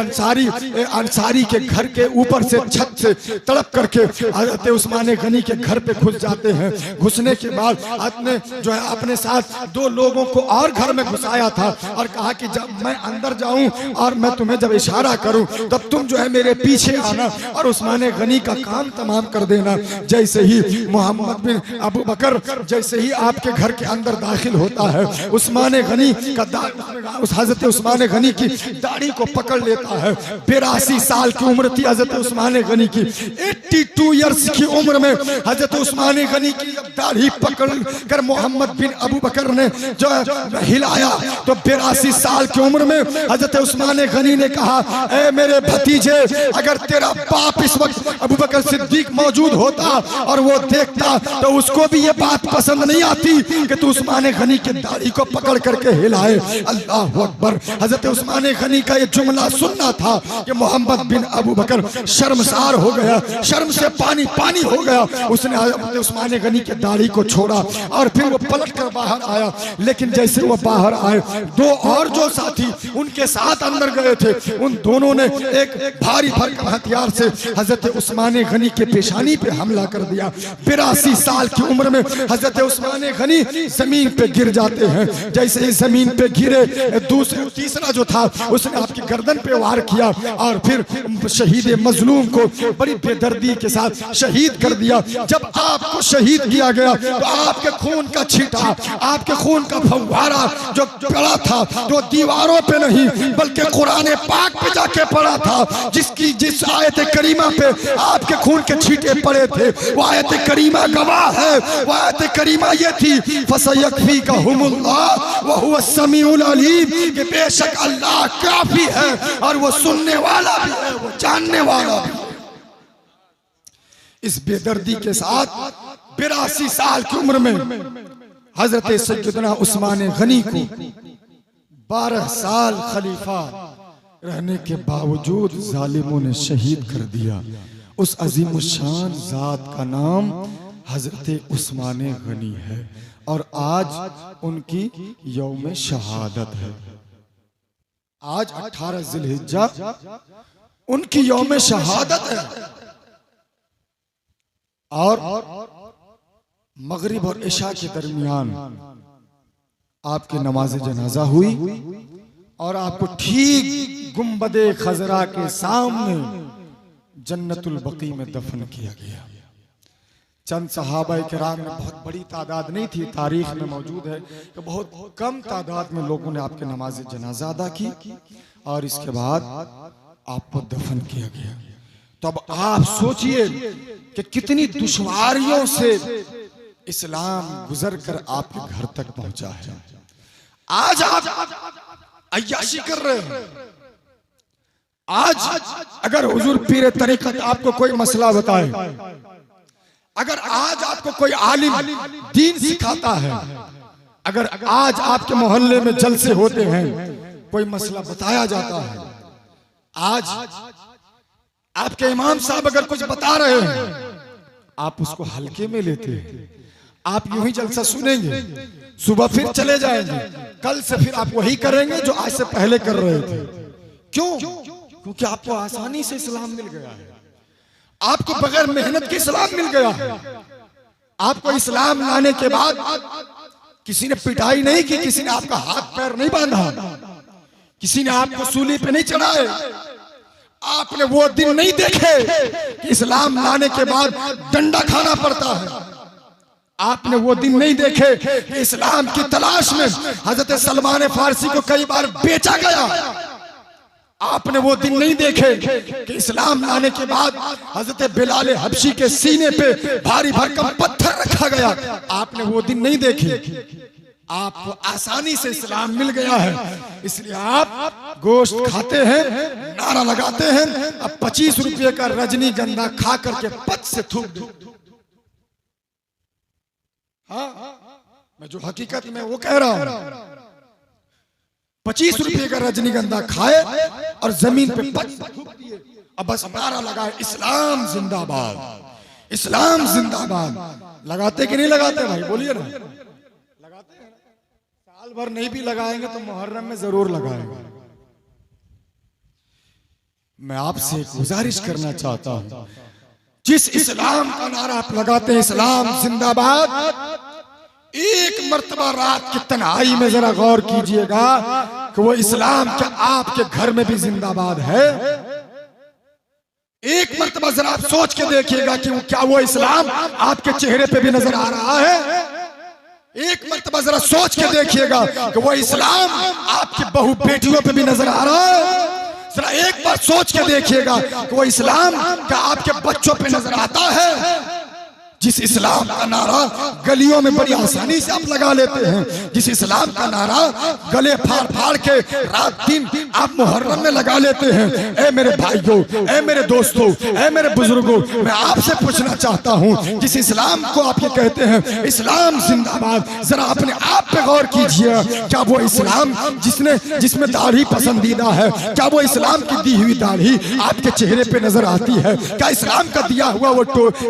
अंसारी के घर के ऊपर से छत से तड़प करके हजरत उस्मान गनी के घर पे घुस जाते हैं। घुसने के बाद आपने जो है अपने साथ दो लोगों को और घर में घुसाया था और कहा कि जब मैं अंदर जाऊं और मैं तुम्हें जब इशारा करूं तब तुम जो है मेरे पीछे आना और उस्मान गनी का काम तमाम कर देना। जैसे ही मोहम्मद बिन अबू बकर जैसे ही आपके घर के अंदर दाखिल होता है, उस्मान गनी का उस हजरत उस्मान गनी की दाढ़ी को पकड़ लेता है। 82 साल की उम्र थी हजरत उस्मान गनी की। 82 ईयर्स की उम्र में हजरत उस्मान गनी की दाढ़ी पकड़ कर मोहम्मद बिन अबू बकर ने जो हिलाया तो 82 साल की उम्र में हजरत उस्मान गनी ने कहा, ए मेरे भतीजे, अगर तेरा बाप इस वक्त अबू बकर सिद्दीक मौजूद होता और वो देखता तो उसको भी ये बात पसंद नहीं आती कि तू उस्मान गनी की दाढ़ी को पकड़ करके हिलाए। अल्लाह अकबर। हजरत उस्मान गनी का ये जुमला सुनना था कि मोहम्मद बिन अबू बकर शर्मसार हो गया, शर्म से पानी पानी हो गया। उसने हजरत उस्मान गनी की दाढ़ी को छोड़ा और फिर वो पलट कर बाहर आया। लेकिन जैसे वो बाहर आए, दो और जो साथी उनके साथ अंदर गए थे, उन दोनों ने एक भारी भरकम हथियार से हजरत उस्मान गनी के पेशानी पे हमला कर दिया। 82 साल की उम्र में हजरत उस्मान गनी जमीन पे गिर जाते हैं। जैसे ही जमीन पे गिरे, तीसरा जो था उसने आपकी गर्दन पे वार किया और फिर शहीद मजलूम को बड़ी बेदर्दी के साथ शहीद कर दिया। जब आपको शहीद किया गया तो आपके खून का छींटा, आपके खून का फव्वारा जो पड़ा था, जो दीवारों पे नहीं बल्कि कुरान पाक पे जाके पड़ा था, जिस आयत करीमा पे आपके खून के छींटे पड़े थे, वो आयत करीमा गवाह है। वो आयत करीमा ये थी, फसयकफीकहुमुल्लाह व हुवा समीउल अलीम, कि बेशक अल्लाह काफी है और वो सुनने वाला भी है, वो जानने वाला भी है। इस बेदर्दी के साथ 82 साल की उम्र में हजरत सैयदना उस्मान गनी को 12 साल खलीफा रहने के बावजूद जालिमों ने शहीद कर दिया। उस अजीम शान जात का नाम हजरत उस्मान गनी है और आज उनकी यौम शहादत है। आज 18 जिलहिज्जा उनकी यौम शहादत है और मगरिब और इशा के दरमियान आपकी नमाज जनाजा हुई और आपको ठीक गुंबदे खजरा के सामने जन्नतुल बकी में दफन किया गया। चंद सहाबा किराम में, बहुत बड़ी तादाद नहीं थी, तारीख में मौजूद है कि बहुत कम तादाद में लोगों ने आपके नमाज जनाजा अदा की और इसके बाद आपको दफन किया गया। तो अब आप सोचिए कि कितनी दुश्वारियों से इस्लाम गुजर कर आपके घर तक पहुंचा है। आज आप अय्याशी कर रहे हैं। आज अगर हुजूर पीर तरीकत आपको कोई मसला बताए, अगर आज आपको कोई आलिम दीन सिखाता है, अगर आज आपके मोहल्ले में जलसे होते हैं, कोई मसला बताया जाता है, आज आपके इमाम साहब अगर कुछ बता रहे हैं, आप उसको हल्के में लेते हैं। आप यूं ही जलसा सुनेंगे, सुबह फिर चले जाएंगे, कल से फिर आप वही करेंगे जो आज से पहले कर रहे थे। क्यों? क्योंकि आपको आसानी से इस्लाम मिल गया है, आपको बगैर मेहनत के इस्लाम मिल गया है। आपको इस्लाम लाने के बाद किसी ने पिटाई नहीं की, किसी ने आपका हाथ पैर नहीं बांधा, किसी ने आपको सूली पे नहीं चढ़ाए। आपने वो दिन नहीं देखे कि इस्लाम लाने के बाद डंडा खाना पड़ता है। आपने वो दिन नहीं देखे कि इस्लाम की तलाश में हजरत सलमान फारसी को कई बार बेचा गया। आपने वो दिन नहीं देखे कि इस्लाम लाने के बाद हजरत बिलाल हबशी के सीने पे भारी भरकम पत्थर रखा गया। आपने वो दिन नहीं देखे। आपको आसानी से इस्लाम मिल गया है, इसलिए आप गोश्त खाते हैं, नारा लगाते हैं। अब 25 रुपये का रजनीगंधा खा करके पच से थूक दो। हाँ, मैं जो हकीकत में वो कह रहा हूं, 25 रुपये का रजनीगंधा खाए और जमीन पे पच थूक दिए। अब बस नारा लगाए, इस्लाम जिंदाबाद, इस्लाम जिंदाबाद। लगाते कि नहीं लगाते भाई, बोलिए ना। लगाते हैं। साल भर नहीं भी लगाएंगे तो मुहर्रम में जरूर लगाएंगे। मैं आपसे गुजारिश करना चाहता हूं, जिस इस्लाम का नारा आप लगाते हैं, इस्लाम जिंदाबाद, एक मर्तबा रात की तन्हाई में जरा गौर कीजिएगा कि वो इस्लाम क्या आपके घर में भी जिंदाबाद है। एक मर्तबा जरा आप सोच के देखिएगा कि क्या वो इस्लाम आपके चेहरे पे भी नजर आ रहा है। एक मर्तबा जरा सोच के देखिएगा कि वो इस्लाम आपकी बहू बेटियों पे भी नजर आ रहा है। जरा एक बार सोच के देखिएगा कि वो इस्लाम क्या आपके बच्चों पे नजर आता है। जिस इस्लाम का नारा गलियों में बड़ी आसानी से आप लगा लेते हैं, जिस इस्लाम का नारा गले फाड़ फाड़ के रात दिन आप मुहर्रम में लगा लेते हैं। ऐ मेरे भाइयों, ऐ मेरे दोस्तों, ऐ मेरे बुजुर्गों, मैं आपसे पूछना चाहता हूं, जिस इस्लाम को आप ये कहते हैं इस्लाम जिंदाबाद, जरा अपने आप पे गौर कीजिए। क्या वो इस्लाम जिसमें दाढ़ी पसंदीदा है, क्या वो इस्लाम की दी हुई दाढ़ी आपके चेहरे पे नजर आती है? क्या इस्लाम का दिया हुआ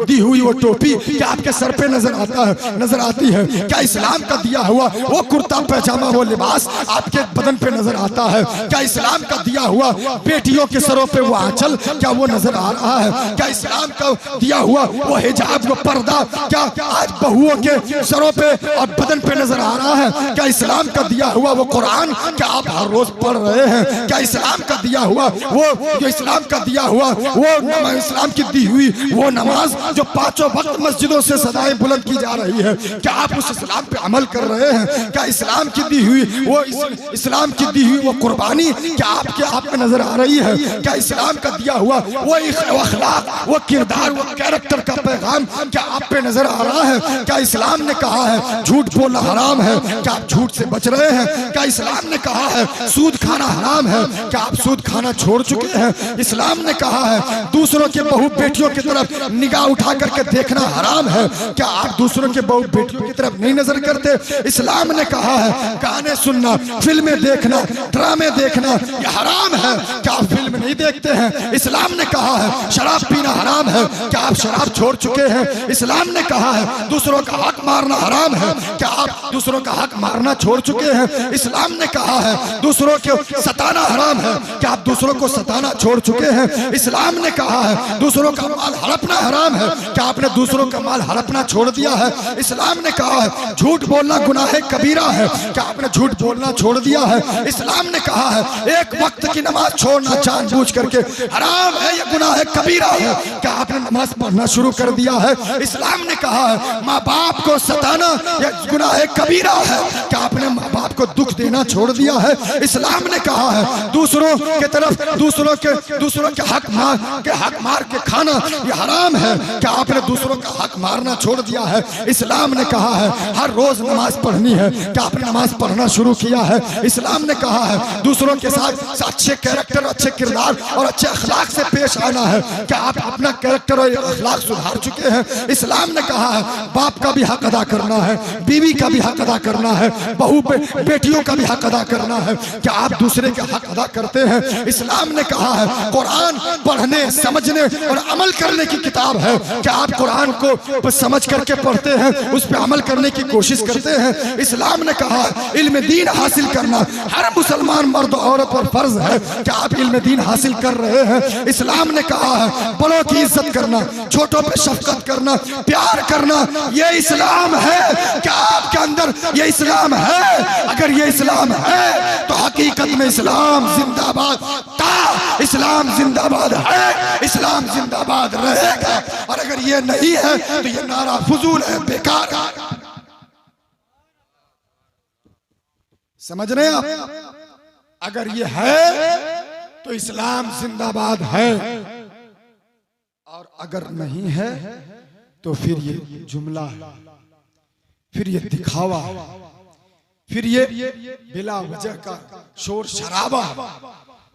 दी हुई वो टोपी क्या आपके सर पे नजर आती है? क्या इस्लाम का दिया हुआ वो कुर्ता पैजामा वो लिबास आपके बदन पे नजर आता है? क्या इस्लाम का दिया हुआ बेटियों के सरों पे वो आंचल क्या वो नजर आ रहा है? क्या इस्लाम का दिया हुआ वो हिजाब वो पर्दा क्या आज बहुओं के सरों पे और बदन पे नजर आ रहा है? क्या इस्लाम का दिया हुआ वो कुरान क्या आप हर रोज पढ़ रहे हैं? क्या इस्लाम का दिया हुआ वो जो इस्लाम का दिया हुआ वो इस्लाम की दी हुई वो नमाज जो पांचों वक्त मस्जिदों से सदाएं बुलंद की जा रही है, क्या आप उस इस्लाम पे अमल कर रहे हैं? क्या इस्लाम की दी हुई वो इस्लाम की दी हुई वो कुर्बानी क्या आप में नजर आ रही है? क्या इस्लाम का दिया हुआ वो अखलाक वो किरदार वो कैरेक्टर का पैगाम क्या आप पे नजर आ रहा है? क्या इस्लाम ने कहा है झूठ बोलना हराम है, क्या आप झूठ से बच रहे हैं? क्या इस्लाम ने कहा है सूद खाना हराम है, क्या आप सूद खाना छोड़ चुके हैं? इस्लाम ने कहा है दूसरों के बहू बेटियों की तरफ निगाह उठा करके देखना हराम है, क्या आप दूसरों के बहू बेटियों की तरफ नहीं नजर करते? इस्लाम ने कहा है गाने सुनना, फिल्में देखना, ड्रामे देखना ये हराम है, क्या आप फिल्म नहीं देखते हैं? इस्लाम ने कहा है शराब पीना हराम है, क्या आप शराब छोड़ चुके हैं? इस्लाम ने कहा है दूसरों का हक मारना हराम है, क्या आप दूसरों का हक मारना छोड़ चुके हैं? इस्लाम ने कहा है दूसरों को सताना हराम है, क्या आप दूसरों को सताना छोड़ चुके हैं? इस्लाम ने कहा है दूसरों का माल हड़पना हराम है, क्या आपने दूसरों का माल हड़पना छोड़ दिया है? इस्लाम ने कहा है झूठ बोलना गुनाह कबीरा है, क्या आपने झूठ बोलना छोड़ दिया है? इस्लाम ने कहा है एक वक्त की नमाज छोड़ना जानबूझ करके हराम है, यह गुनाह कबीरा है, क्या आपने नमाज पढ़ना शुरू कर दिया है? इस्लाम ने कहा है माँ बाप को सताना यह गुनाह कबीरा है, क्या आपने माँ बाप को दुख देना छोड़ दिया है? इस्लाम ने कहा है दूसरों के तरफ दूसरों के हक मार के खाना यह हराम है, क्या आपने दूसरों का हक मारना छोड़ दिया है? इस्लाम ने कहा है हर रोज नमाज पढ़नी है, क्या आपने नमाज पढ़ना शुरू किया है? इस्लाम ने कहा है दूसरों के साथ अच्छे कैरेक्टर अच्छे किरदार और अच्छे अखलाक से पेश आना है, क्या आप अपना कैरेक्टर और अखलाक सुधार चुके हैं? इस्लाम ने कहा है बाप का भी हक अदा करना है, बीवी का भी हक अदा करना है, बहू बेटियों का भी हक अदा करना है, क्या आप दूसरे के हक अदा करते हैं? इस्लाम ने कहा है कुरान पढ़ने समझने और अमल करने की किताब है, क्या आप कुरान को समझ करके पढ़ते हैं, उस पर अमल करने की कोशिश करते हैं? इस्लाम ने कहा इल्म दीन हासिल करना हर मुसलमान मर्द औरत पर फर्ज है, क्या आप इल्म दीन हासिल कर रहे हैं? इस्लाम ने कहा है बड़ों की इज्जत करना, छोटों पे शफकत करना, प्यार करना, ये इस्लाम है, क्या आपके अंदर ये इस्लाम है? अगर ये इस्लाम है तो हकीकत में इस्लाम जिंदाबाद था, इस्लाम जिंदाबाद है, इस्लाम जिंदाबाद रहेगा। और अगर ये नहीं है तो ये नारा फजूल है, बेकार है। समझ रहे हैं आप? अगर ये है तो इस्लाम जिंदाबाद है, और अगर नहीं है तो फिर ये जुमला है, फिर ये दिखावा, फिर ये बिला वजह का शोर शराबा।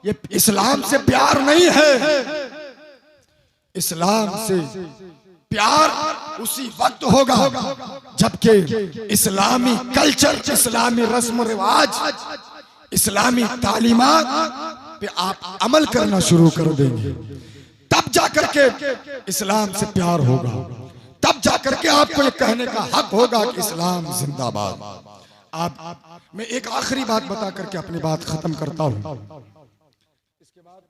ये इस्लाम से प्यार नहीं है। इस्लाम से प्यार उसी वक्त होगा जबकि इस्लामी कल्चर, इस्लामी रस्म रिवाज, इस्लामी तालीमात पे आप अमल करना शुरू कर देंगे, तब जाकर के इस्लाम से प्यार होगा, तब जाकर के आपको ये कहने का हक होगा कि इस्लाम जिंदाबाद। आप मैं एक आखिरी बात बता करके अपनी बात खत्म करता हूं। इसके बाद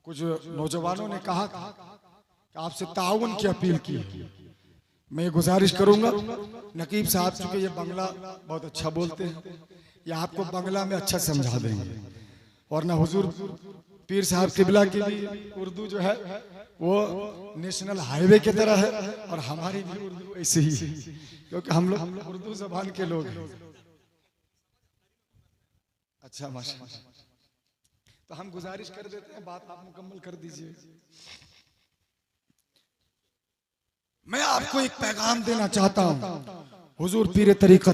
कुछ नौजवानों ने कहा कि आपसे ताउन की अपील की। मैं गुजारिश करूंगा, नकीब साहब चूंकि ये बंगला बहुत अच्छा बोलते हैं, ये आपको बंगला में अच्छा समझा देंगे, वरना हुजूर पीर साहब किबला की भी उर्दू जो है वो नेशनल हाईवे की तरह है, और हमारी भी उर्दू ऐसे ही है, क्योंकि हम लोग उर्दू जबान के लोग हैं। अच्छा माशाअल्लाह, तो हम गुजारिश कर देते हैं, बात आप मुकम्मल कर दीजिए। मैं आपको एक पैगाम देना चाहता हूं। हुजूर पीर तरीक़त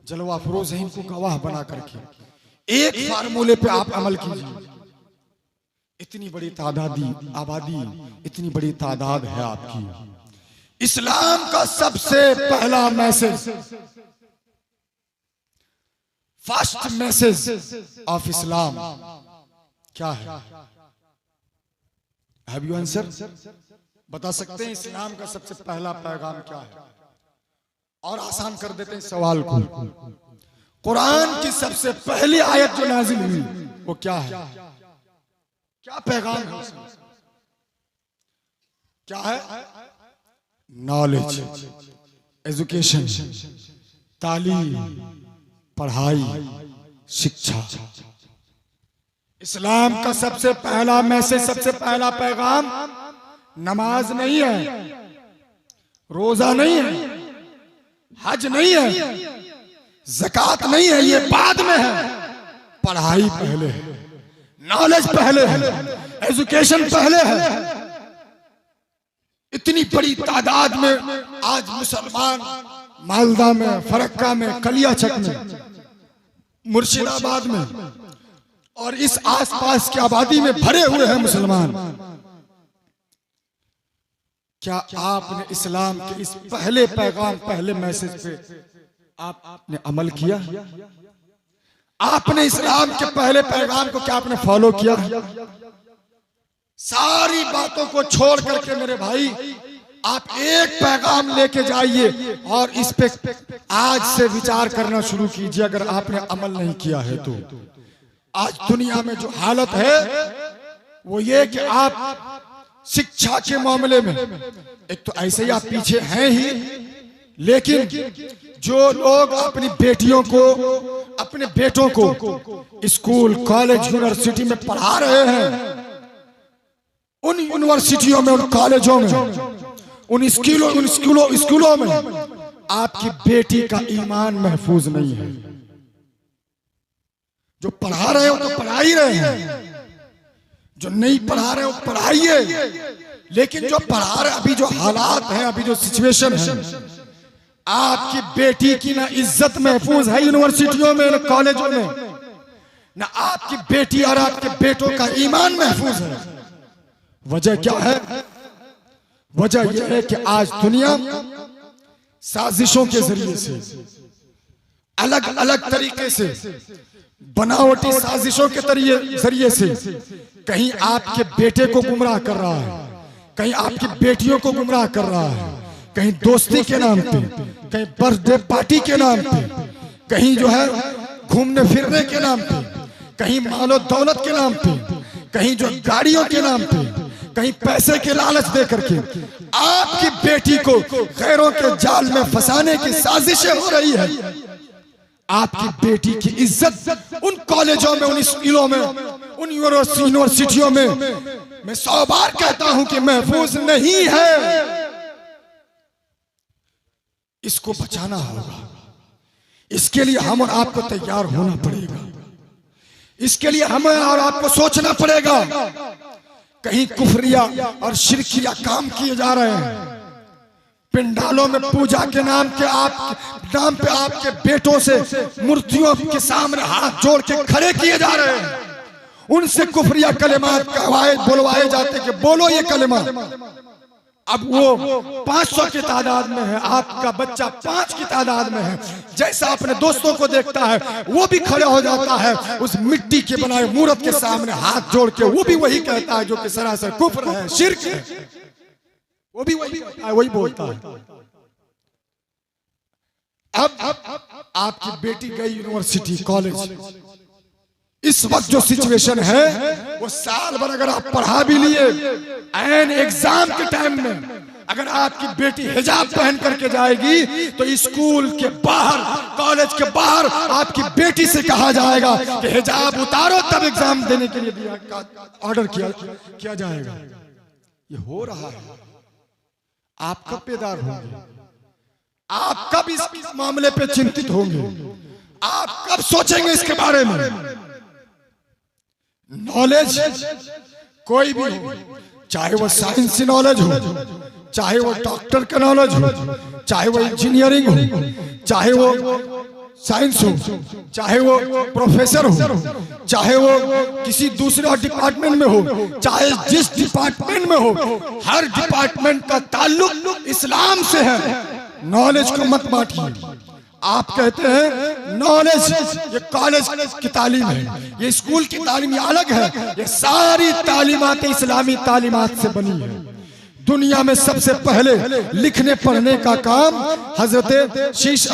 जलवा फरोज हैं, इनको गवाह बना करके एक फार्मूले पे आप अमल कीजिए। इतनी बड़ी तादादी आबादी, इतनी बड़ी तादाद है आपकी। इस्लाम का सबसे पहला message, first message of Islam क्या है? Have you answer? बता सकते हैं इस्लाम का सबसे पहला पैगाम क्या है? और आसान कर देते हैं सवाल को। कुरान की सबसे पहली आयत जो नाजिल हुई वो क्या है? क्या पैगाम है उसमें? क्या है? नॉलेज, एजुकेशन, तालीम, पढ़ाई, शिक्षा। इस्लाम का सबसे पहला मैसेज, सबसे पहला पैगाम नमाज नहीं है, रोजा नहीं है, हज नहीं है, ज़कात नहीं है, ये बाद में है। पढ़ाई पहले है, नॉलेज पहले है, एजुकेशन पहले है। इतनी बड़ी तादाद में आज मुसलमान मालदा में, फरक्का में, कलियाचक में, मुर्शिदाबाद में और इस आसपास की आबादी में भरे हुए हैं मुसलमान। क्या आपने इस्लाम के इस पहले पैगाम, पहले मैसेज पे आपने अमल किया? आपने इस्लाम के पहले पैगाम को क्या आपने फॉलो किया? सारी बातों को छोड़ करके मेरे भाई आप एक पैगाम लेके जाइए और इस पे आज से विचार करना शुरू कीजिए। अगर आपने अमल नहीं किया है तो आज दुनिया में जो हालत है वो ये कि आप शिक्षा के मामले में एक तो ऐसे ही आप पीछे हैं ही, लेकिन जो लोग अपनी बेटियों को, अपने बेटों को स्कूल, कॉलेज, यूनिवर्सिटी में पढ़ा रहे हैं, उन यूनिवर्सिटियों में, उन कॉलेजों में, उन स्कूलों में आपकी बेटी का ईमान महफूज नहीं है। जो पढ़ा रहे हो तो पढ़ा ही रहे हैं, जो नहीं पढ़ा रहे हो पढ़ाइए, लेकिन जो पढ़ा रहे, अभी जो हालात हैं, अभी जो सिचुएशन है, आपकी बेटी की ना इज्जत महफूज है यूनिवर्सिटियों में, ना कॉलेजों में, ना आपकी बेटी और आपके बेटों का ईमान महफूज है। वजह क्या है? वजह यह है कि आज दुनिया साजिशों के जरिए से, अलग अलग तरीके से, बनावटी साजिशों के जरिए से कहीं आपके बेटे को गुमराह कर रहा है, कहीं आपकी बेटियों को गुमराह कर रहा है, कहीं दोस्ती के नाम पे, कहीं बर्थडे पार्टी के नाम पे, कहीं जो है घूमने फिरने के नाम पे, कहीं मालो दौलत के नाम पे, कहीं जो गाड़ियों के नाम पे, कहीं पैसे के लालच दे करके आपकी बेटी को गैरों के जाल में फंसाने की साजिशें हो रही है। आपकी बेटी की इज्जत उन कॉलेजों में, उन स्कूलों में, उन यूनिवर्सिटियों में मैं 100 बार कहता हूं कि महफूज नहीं है। इसको बचाना होगा। इसके लिए हम और आपको तैयार होना पड़ेगा। इसके लिए हमें और आपको सोचना पड़ेगा। कहीं कुफरिया और शिरकिया काम किए जा रहे हैं। पिंडालों में पूजा के नाम पे आपके बेटों से मूर्तियों के सामने हाथ जोड़ के खड़े किए जा रहे हैं। उनसे कुफरिया कलेमात कहवाए बुलवाए जाते कि बोलो ये कलेमा। अब वो 500 की तादाद में है, आपका बच्चा 5 की तादाद में है। जैसा अपने दोस्तों को देखता है वो भी खड़े हो जाता है उस मिट्टी के बनाए मूर्त के सामने हाथ जोड़ के। वो भी वही कहता है जो कि सरासर कुफ्र है, शिर्क है। वो भी वही बोलता है। अब आपकी बेटी गई यूनिवर्सिटी कॉलेज। इस वक्त जो सिचुएशन है वो साल भर अगर आप पढ़ा भी लिए, एन एग्जाम के टाइम में अगर आपकी बेटी हिजाब पहन करके जाएगी तो स्कूल के बाहर, कॉलेज के बाहर आपकी बेटी से कहा जाएगा कि हिजाब उतारो, तब एग्जाम देने के लिए ऑर्डर किया जाएगा। ये हो रहा है। आप कब बेदार होंगे? आप कब इस मामले पे चिंतित होंगे? आप कब सोचेंगे इसके बारे में? नॉलेज कोई भी हो, चाहे वो साइंस नॉलेज हो, चाहे वो डॉक्टर का नॉलेज हो, चाहे वो इंजीनियरिंग हो, चाहे वो साइंस हो, चाहे वो प्रोफेसर हो, चाहे वो किसी दूसरे डिपार्टमेंट में हो, चाहे जिस डिपार्टमेंट में हो, हर डिपार्टमेंट का ताल्लुक इस्लाम से है। नॉलेज को मत बांटिए। आप कहते हैं नॉलेज ये कॉलेज की तालीम है, ये स्कूल की तालीम, ये अलग है। ये सारी तालीमात इस्लामी तालीमात से बनी है। दुनिया में सबसे पहले लिखने पढ़ने का काम हजरत शीश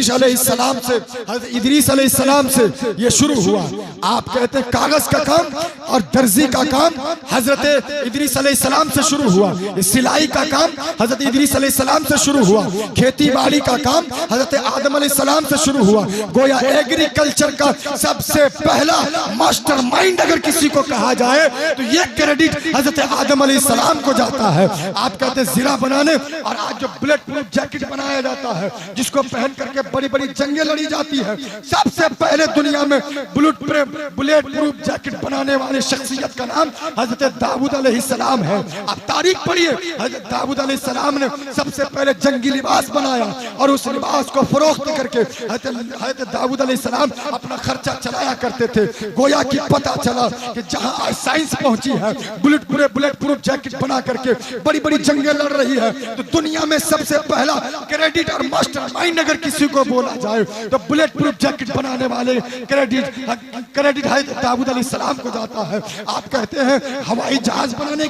अलैहिस्सलाम से, हजरत इदरीस अलैहिस्सलाम से ये शुरू हुआ। आप कहते हैं कागज का काम और दर्जी का काम हजरत इदरीस अलैहिस्सलाम से शुरू हुआ। सिलाई का काम हजरत इदरीस अलैहिस्सलाम से शुरू हुआ। खेती बाड़ी का काम हजरत आदम अलैहिस्सलाम से शुरू हुआ। गोया एग्रीकल्चर का सबसे पहला मास्टरमाइंड अगर किसी को कहा जाए तो ये क्रेडिट हजरत आदम अलैहिस्सलाम को जाता है। आप कहते हैं जीरा बनाने, और आज जो बुलेट प्रूफ जैकेट बनाया जाता है जिसको पहन करके बड़ी बड़ी जंगें लड़ी जाती है, सबसे पहले दुनिया में बुलेट प्रूफ जैकेट बनाने वाले शख्सियत का नाम हजरत दाऊद अलैहिस्सलाम है। आप तारीख पढ़िए, हजरत दाऊद अलैहिस्सलाम ने सबसे पहले जंगी लिबास बनाया और उस लिबास को फरोख्त करके हजरत दाऊद अलैहिस्सलाम अपना खर्चा चलाया करते थे। गोया कि पता चला कि जहां आज साइंस पहुंची है, बुलेट प्रूफ जैकेट बना करके बड़ी बड़ी जंगें लड़ रही है, तो दुनिया में सबसे पहला क्रेडिट और मास्टरमाइंड अगर किसी को बोला जाए तो बुलेट प्रूफ जैकेट बनाने वाले क्रेडिट है दाऊद अलैहिस्सलाम को जाता है। आप कहते हैं हवाई जहाज बनाने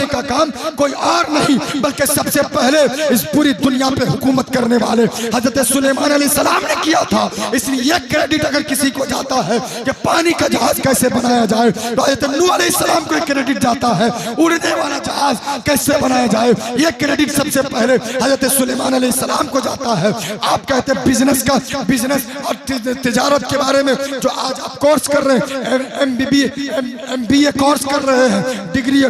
का काम कोई और नहीं बल्कि सबसे पहले इस पूरी दुनिया पे हुकूमत करने वाले हजरत सुलेमान अलैहिस्सलाम ने किया था। इसलिए यह क्रेडिट अगर किसी को जाता है कि पानी का जहाज कैसे बनाया जाए तो हजरत नूह अलैहिस्सलाम को क्रेडिट जाता है। उड़ने वाला जहाज कैसे बनाया जाए यह क्रेडिट सबसे पहले हजरत सुलेमान अलैहिस्सलाम को जाता है। आप कहते हैं बिजनेस और तिजारत के बारे में जो आज आप कोर्स कर रहे हैं, MBA कोर्स कर रहे हैं, डिग्री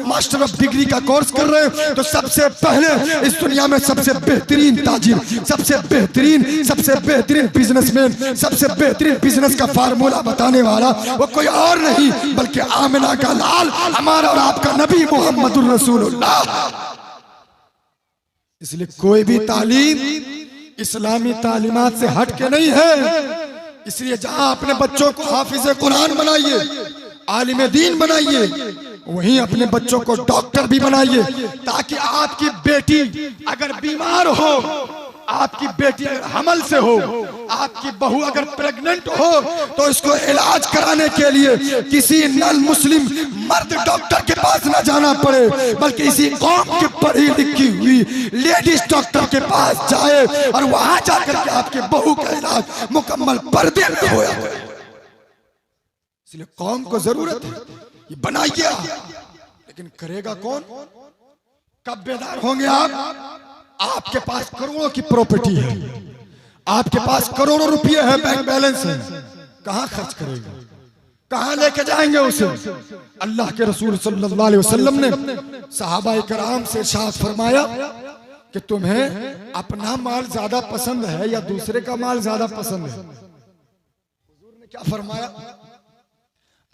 मास्टर ऑफ डिग्री का कोर्स कर रहे हैं, तो सबसे पहले इस दुनिया में सबसे बेहतरीन ताजिर, सबसे बेहतरीन बिजनेसमैन, सबसे बेहतरीन बिजनेस का फार्मूला बताने वाला वो कोई और नहीं बल्कि आमिना का लाल हमारा और आपका नबी मोहम्मदुर रसूलुल्लाह। इसलिए कोई भी तालीम इस्लामी तालीमात से हट के नहीं है। इसलिए जहां अपने बच्चों को हाफिज़े कुरान बनाइए, आलिम दीन बनाइए, वहीं अपने बच्चों को डॉक्टर भी बनाइए, ताकि आपकी बेटी अगर बीमार हो, आपकी बेटी अगर हमल से हो, आपकी बहू अगर प्रेग्नेंट हो, तो इसको इलाज कराने के लिए किसी नॉन मुस्लिम मर्द डॉक्टर के पास न जाना पड़े बल्कि इसी कौम की पढ़ी लिखी हुई लेडीज डॉक्टर के पास जाए और वहां जाकर के आपके बहू का इलाज मुकम्मल पर्दे में होया। इसलिए कौम को जरूरत है ये बनाइए, लेकिन करेगा कौन? कब बेदार होंगे आप? आपके पास करोड़ों की प्रॉपर्टी है, आपके पास करोड़ों रुपये है, बैंक बैलेंस है, कहां खर्च करेंगे, कहां लेके जाएंगे उसे? अल्लाह के रसूल सल्लल्लाहु अलैहि वसल्लम ने सहाबाए कराम से इरशाद फरमाया कि तुम्हें अपना माल ज्यादा पसंद है या दूसरे का माल ज्यादा पसंद है? हुजूर ने क्या फरमाया?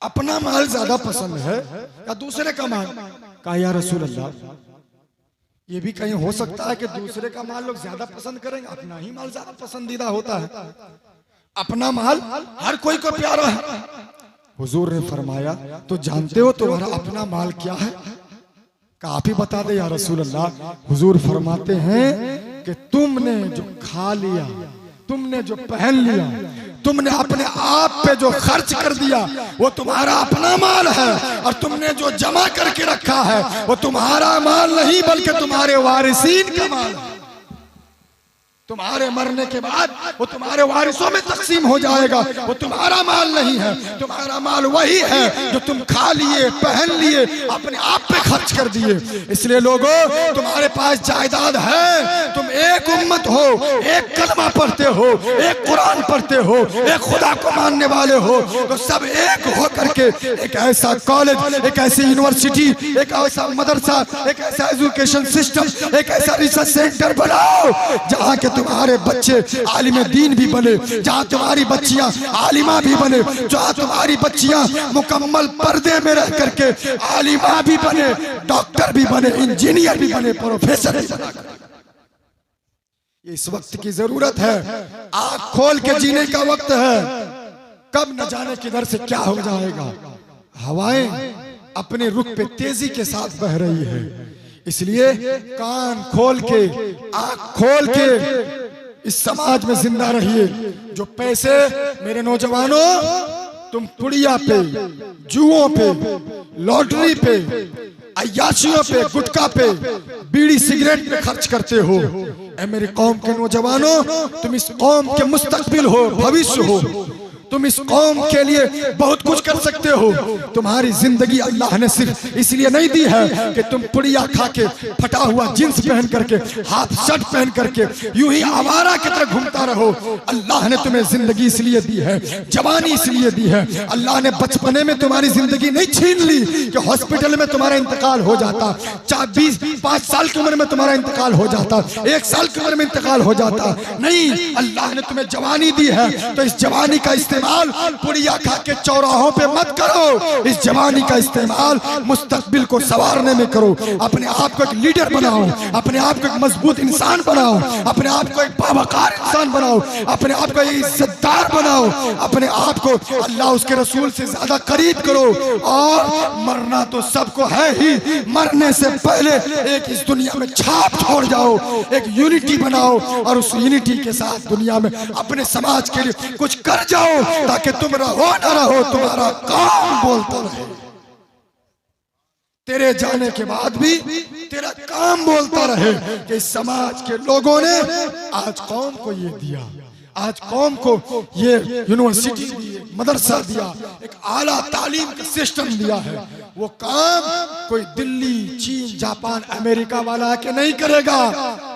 अपना माल ज्यादा पसंद है या दूसरे का माल? कहा या रसूल अल्लाह, ये भी कहीं हो सकता है कि दूसरे का माल लोग ज्यादा पसंद करेंगे, अपना ही माल ज्यादा पसंदीदा होता है। अपना माल हर कोई को प्यारा है। हुजूर ने फरमाया तो जानते हो तुम्हारा अपना माल क्या है? कहा आप ही बता दे या रसूल अल्लाह। हुजूर फरमाते हैं कि तुमने जो खा लिया, तुमने जो पहन लिया, तुमने अपने आप पे जो खर्च कर दिया, वो तुम्हारा अपना माल है। और तुमने जो जमा करके रखा है वो तुम्हारा माल नहीं बल्कि तुम्हारे वारिसीन का माल है। तुम्हारे मरने के बाद वो तुम्हारे वारिसों में तकसीम हो जाएगा। वो तुम्हारा माल नहीं है, तुम्हारा माल वही है जो तुम खा लिए, पहन लिए, अपने आप पे खर्च कर दिए। इसलिए लोगों, तुम्हारे पास जायदाद है, तुम एक उम्मत हो, एक कलमा पढ़ते हो, एक कुरान पढ़ते हो, एक खुदा को मानने वाले हो, तो सब एक हो करके एक ऐसा कॉलेज, एक ऐसी यूनिवर्सिटी, एक ऐसा मदरसा, एक ऐसा एजुकेशन सिस्टम, एक ऐसा रिसर्च सेंटर बनाओ जहाँ के तुम्हारे बच्चे आलिम दीन भी बने, जहाँ तुम्हारी बच्चियां आलिमा भी बने, जहाँ तुम्हारी बच्चियां मुकम्मल पर्दे में रह करके आलिमा भी बने, डॉक्टर भी बने, इंजीनियर भी बने, प्रोफेसर भी बने। इस वक्त की जरूरत है। आँख खोल के जीने का वक्त है। कब न जाने किधर से क्या हो जाएगा। हवाएं अपने रुख पे तेजी के साथ बह रही है, इसलिए कान खोल के, आंख खोल के इस समाज में जिंदा रहिए। जो पैसे, मेरे नौजवानों, तुम पुड़िया पे, जुओं पे, लॉटरी पे, अय्याशियों पे, गुटखा पे, बीड़ी सिगरेट पे खर्च करते हो, ऐ मेरी कौम के नौजवानों, तुम इस कौम के मुस्तकबिल हो, भविष्य हो। तुम इस कौम के लिए बहुत कुछ कर सकते हो। तुम्हारी जिंदगी अल्लाह ने सिर्फ इसलिए नहीं दी है कि तुम पुड़िया खा के, फटा हुआ जींस पहन करके, हाफ शर्ट पहन करके यूं ही आवारा की तरह घूमता रहो। अल्लाह ने तुम्हें जिंदगी इसलिए दी है, जवानी इसलिए दी है। अल्लाह ने बचपने में तुम्हारी जिंदगी नहीं छीन ली कि हॉस्पिटल में तुम्हारा इंतकाल हो जाता, 5 साल की उम्र में तुम्हारा इंतकाल हो जाता, 1 साल की उम्र में इंतकाल हो जाता। नहीं, अल्लाह ने तुम्हें जवानी दी है, तो इस जवानी का इस्तेमाल पुड़िया खा के चौराहों पे मत करो। इस जवानी का इस्तेमाल मुस्तकबिल को संवारने में करो। अपने आप को एक लीडर बनाओ, अपने आप को एक मजबूत इंसान बनाओ, अपने आप को एक बावकार इंसान बनाओ, अपने आप को एक इज्जतदार बनाओ, अपने आप को अल्लाह उसके रसूल से ज्यादा करीब करो। और मरना तो सबको है ही, मरने से पहले एक इस दुनिया में छाप छोड़ जाओ, एक यूनिटी बनाओ और उस यूनिटी के साथ दुनिया में अपने समाज के लिए कुछ कर जाओ, ताकि तुम रहो न रहो, तुम्हारा काम बोलता रहे। तेरे जाने के बाद भी तेरा काम बोलता रहे कि समाज के लोगों ने आज कौम को ये दिया, आज कौम को ये यूनिवर्सिटी दी, मदरसा दिया, एक आला तालीम का सिस्टम दिया है। वो काम कोई दिल्ली, चीन, जापान, अमेरिका वाला आके नहीं करेगा।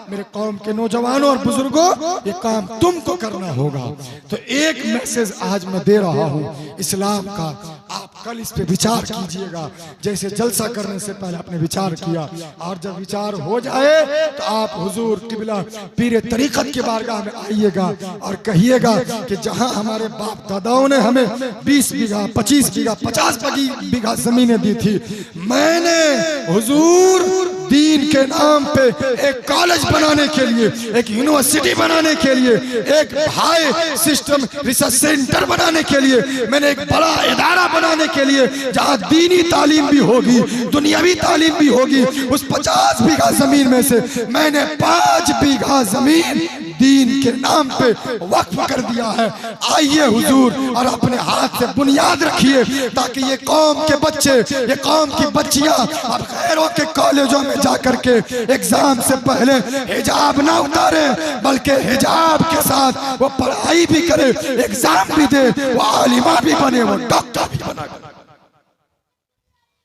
मेरे कौम के नौजवानों और बुजुर्गों, ये काम तुमको करना होगा। तो एक मैसेज आज मैं दे रहा हूँ इस्लाम का, आप कल इस पे विचार कीजिएगा। जैसे जलसा करने से पहले आपने विचार किया, और जब विचार हो जाए तो आप हुजूर किबला पीरे तरीकत के बारगाह में आइएगा और कहिएगा कि जहां हमारे बाप दादाओं ने हमें 20 बीघा, 25 बीघा, 50 बीघा जमीनें दी थी, मैंने हुजूर दीन के नाम पे एक कॉलेज बनाने के लिए, एक यूनिवर्सिटी बनाने के लिए, एक हाई सिस्टम रिसर्च सेंटर बनाने के लिए, मैंने एक बड़ा इदारा बनाने के लिए जहां दीनी तालीम भी होगी, दुनियावी तालीम भी होगी, उस 50 बीघा जमीन में से मैंने 5 बीघा जमीन दीन के नाम पे वक्फ कर दिया है। आइए हुजूर और अपने हाथ से बुनियाद रखिए, ताकि ये कौम के बच्चे, ये कौम की बच्चियां अब गैरों के कॉलेजों में जाकर के एग्जाम से पहले हिजाब ना उतारे, बल्कि हिजाब के साथ वो पढ़ाई भी करे, एग्जाम भी दे, वो आलिमा भी बने, वो डॉक्टर भी बना।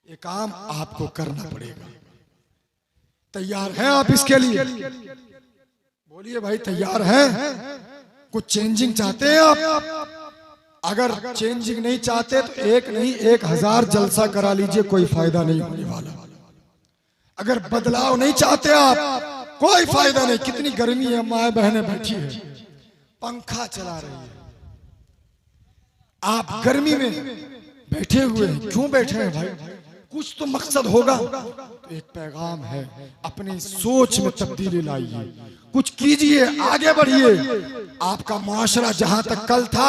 ये काम आपको करना पड़ेगा। तैयार हैं आप इसके लिए? बोलिए भाई, तैयार हैं? कुछ चेंजिंग चाहते हैं आप? अगर चेंजिंग नहीं चाहते तो एक नहीं 1000 जलसा करा लीजिए, कोई फायदा नहीं होने वाला। अगर बदलाव नहीं चाहते आप, कोई फायदा नहीं। कितनी गर्मी है, माए बहनें बैठी है, पंखा चला रही है, आप गर्मी में बैठे हुए हैं। क्यों बैठे हैं भाई? कुछ तो मकसद होगा। तो एक पैगाम है, अपनी सोच में तब्दीली लाइए, कुछ कीजिए, आगे बढ़िए। आपका मुआशरा जहां तक कल था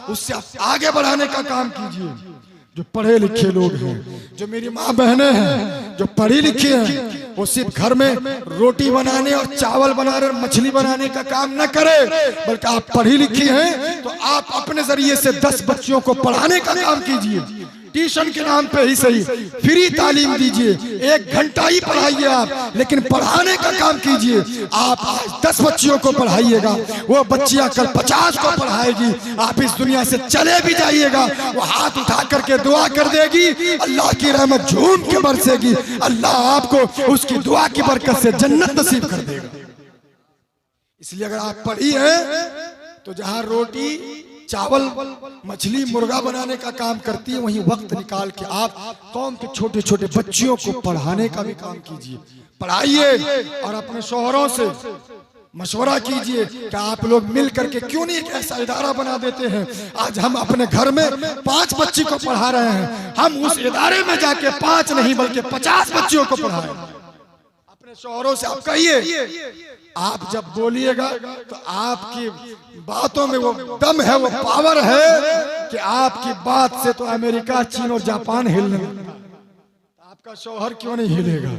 उससे आप आगे बढ़ाने का काम कीजिए। जो पढ़े लिखे लोग हैं, जो मेरी माँ बहनें हैं जो पढ़ी लिखी हैं, वो सिर्फ घर में रोटी बनाने और चावल बनाने और मछली बनाने का काम न करे, बल्कि आप पढ़ी लिखी हैं तो आप अपने जरिए से 10 बच्चियों को पढ़ाने का काम कीजिए। ट्यूशन के नाम पे ही सही, फ्री तालीम दीजिए, 1 घंटा ही पढ़ाइए आप, लेकिन पढ़ाने का काम कीजिए। आप आज 10 बच्चियों को पढ़ाइएगा, वो बच्चियां कल 50 को पढ़ाएगी। आप इस दुनिया से चले भी जाइएगा, वो हाथ उठा करके दुआ कर देगी, अल्लाह की रहमत झूम के बरसेगी, अल्लाह आपको उसकी दुआ की बरकत से जन्नत नसीब कर देगा। इसलिए अगर आप पढ़ी हैं तो जहां रोटी चावल मछली मुर्गा बनाने का काम करती है, वहीं वक्त निकाल के आप कौम के छोटे छोटे बच्चियों को पढ़ाने का भी काम कीजिए। पढ़ाइए और अपने शौहरों से मशवरा कीजिए कि आप लोग मिल करके क्यों नहीं एक ऐसा इदारा बना देते हैं। आज हम अपने घर में 5 बच्ची को पढ़ा रहे हैं, हम उस इदारे में जाके 5 नहीं बल्कि 50 बच्चियों को पढ़ाएं। अपने शौहरों से आप कहिए, आप जब बोलिएगा तो आपकी बातों में वो दम है, वो पावर है कि आपकी बात से तो अमेरिका, चीन और जापान हिलने लगेगा। आपका शौहर क्यों नहीं हिलेगा?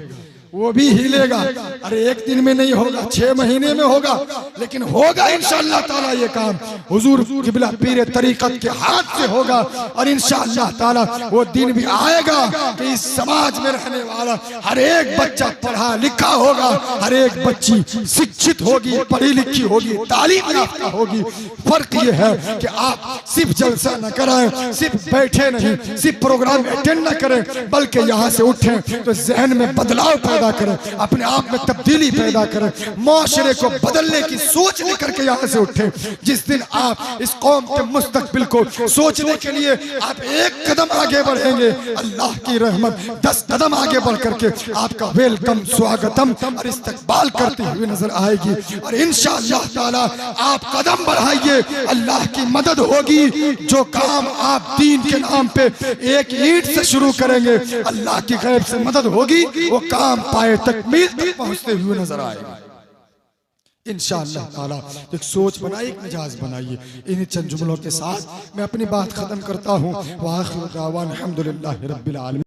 वो भी हिलेगा। अरे एक दिन में नहीं होगा, 6 महीने में होगा, लेकिन होगा इंशाअल्लाह ताला। ये काम हुजूर किबला पीर तरीकत के हाथ से होगा और इंशाअल्लाह ताला वो दिन भी आएगा कि इस समाज में रहने वाला हर एक बच्चा पढ़ा लिखा होगा, हर एक बच्ची शिक्षित होगी, पढ़ी लिखी होगी, तालीम याफ्ता होगी। फर्क ये है कि आप सिर्फ जलसा न कराएं, सिर्फ बैठे नहीं, सिर्फ प्रोग्राम अटेंड न करें, बल्कि यहाँ से उठें तो जहन में बदलाव पैदा करें, अपने आप में तब्दीली पैदा करें, माशरे को बदलने की सोच लेकर के यहाँ से उठें। जिस दिन आप इस कौम के मुस्तकबिल को सोचने के लिए आप 1 कदम आगे बढ़ेंगे, अल्लाह की रहमत 10 कदम आगे बढ़ करके आपका वेलकम, स्वागतम और इस्तकबाल करती हुई नजर आएगी। और इंशाअल्लाह ताला आप कदम बढ़ाइए, अल्लाह की मदद होगी। जो काम आप दीन के नाम पे एक ईंट से शुरू करेंगे, अल्लाह की गैब से मदद होगी, वो काम पाए तकमील तक पहुंचते हुए नजर आएगा इंशाअल्लाह ताला। एक सोच बनाइए, एक मिजाज बनाइए। इन्हीं चंद जुमलों के साथ मैं अपनी बात खत्म करता हूँ। वाखिर दावाना अल्हम्दुलिल्लाहि रब्बिल आलमीन।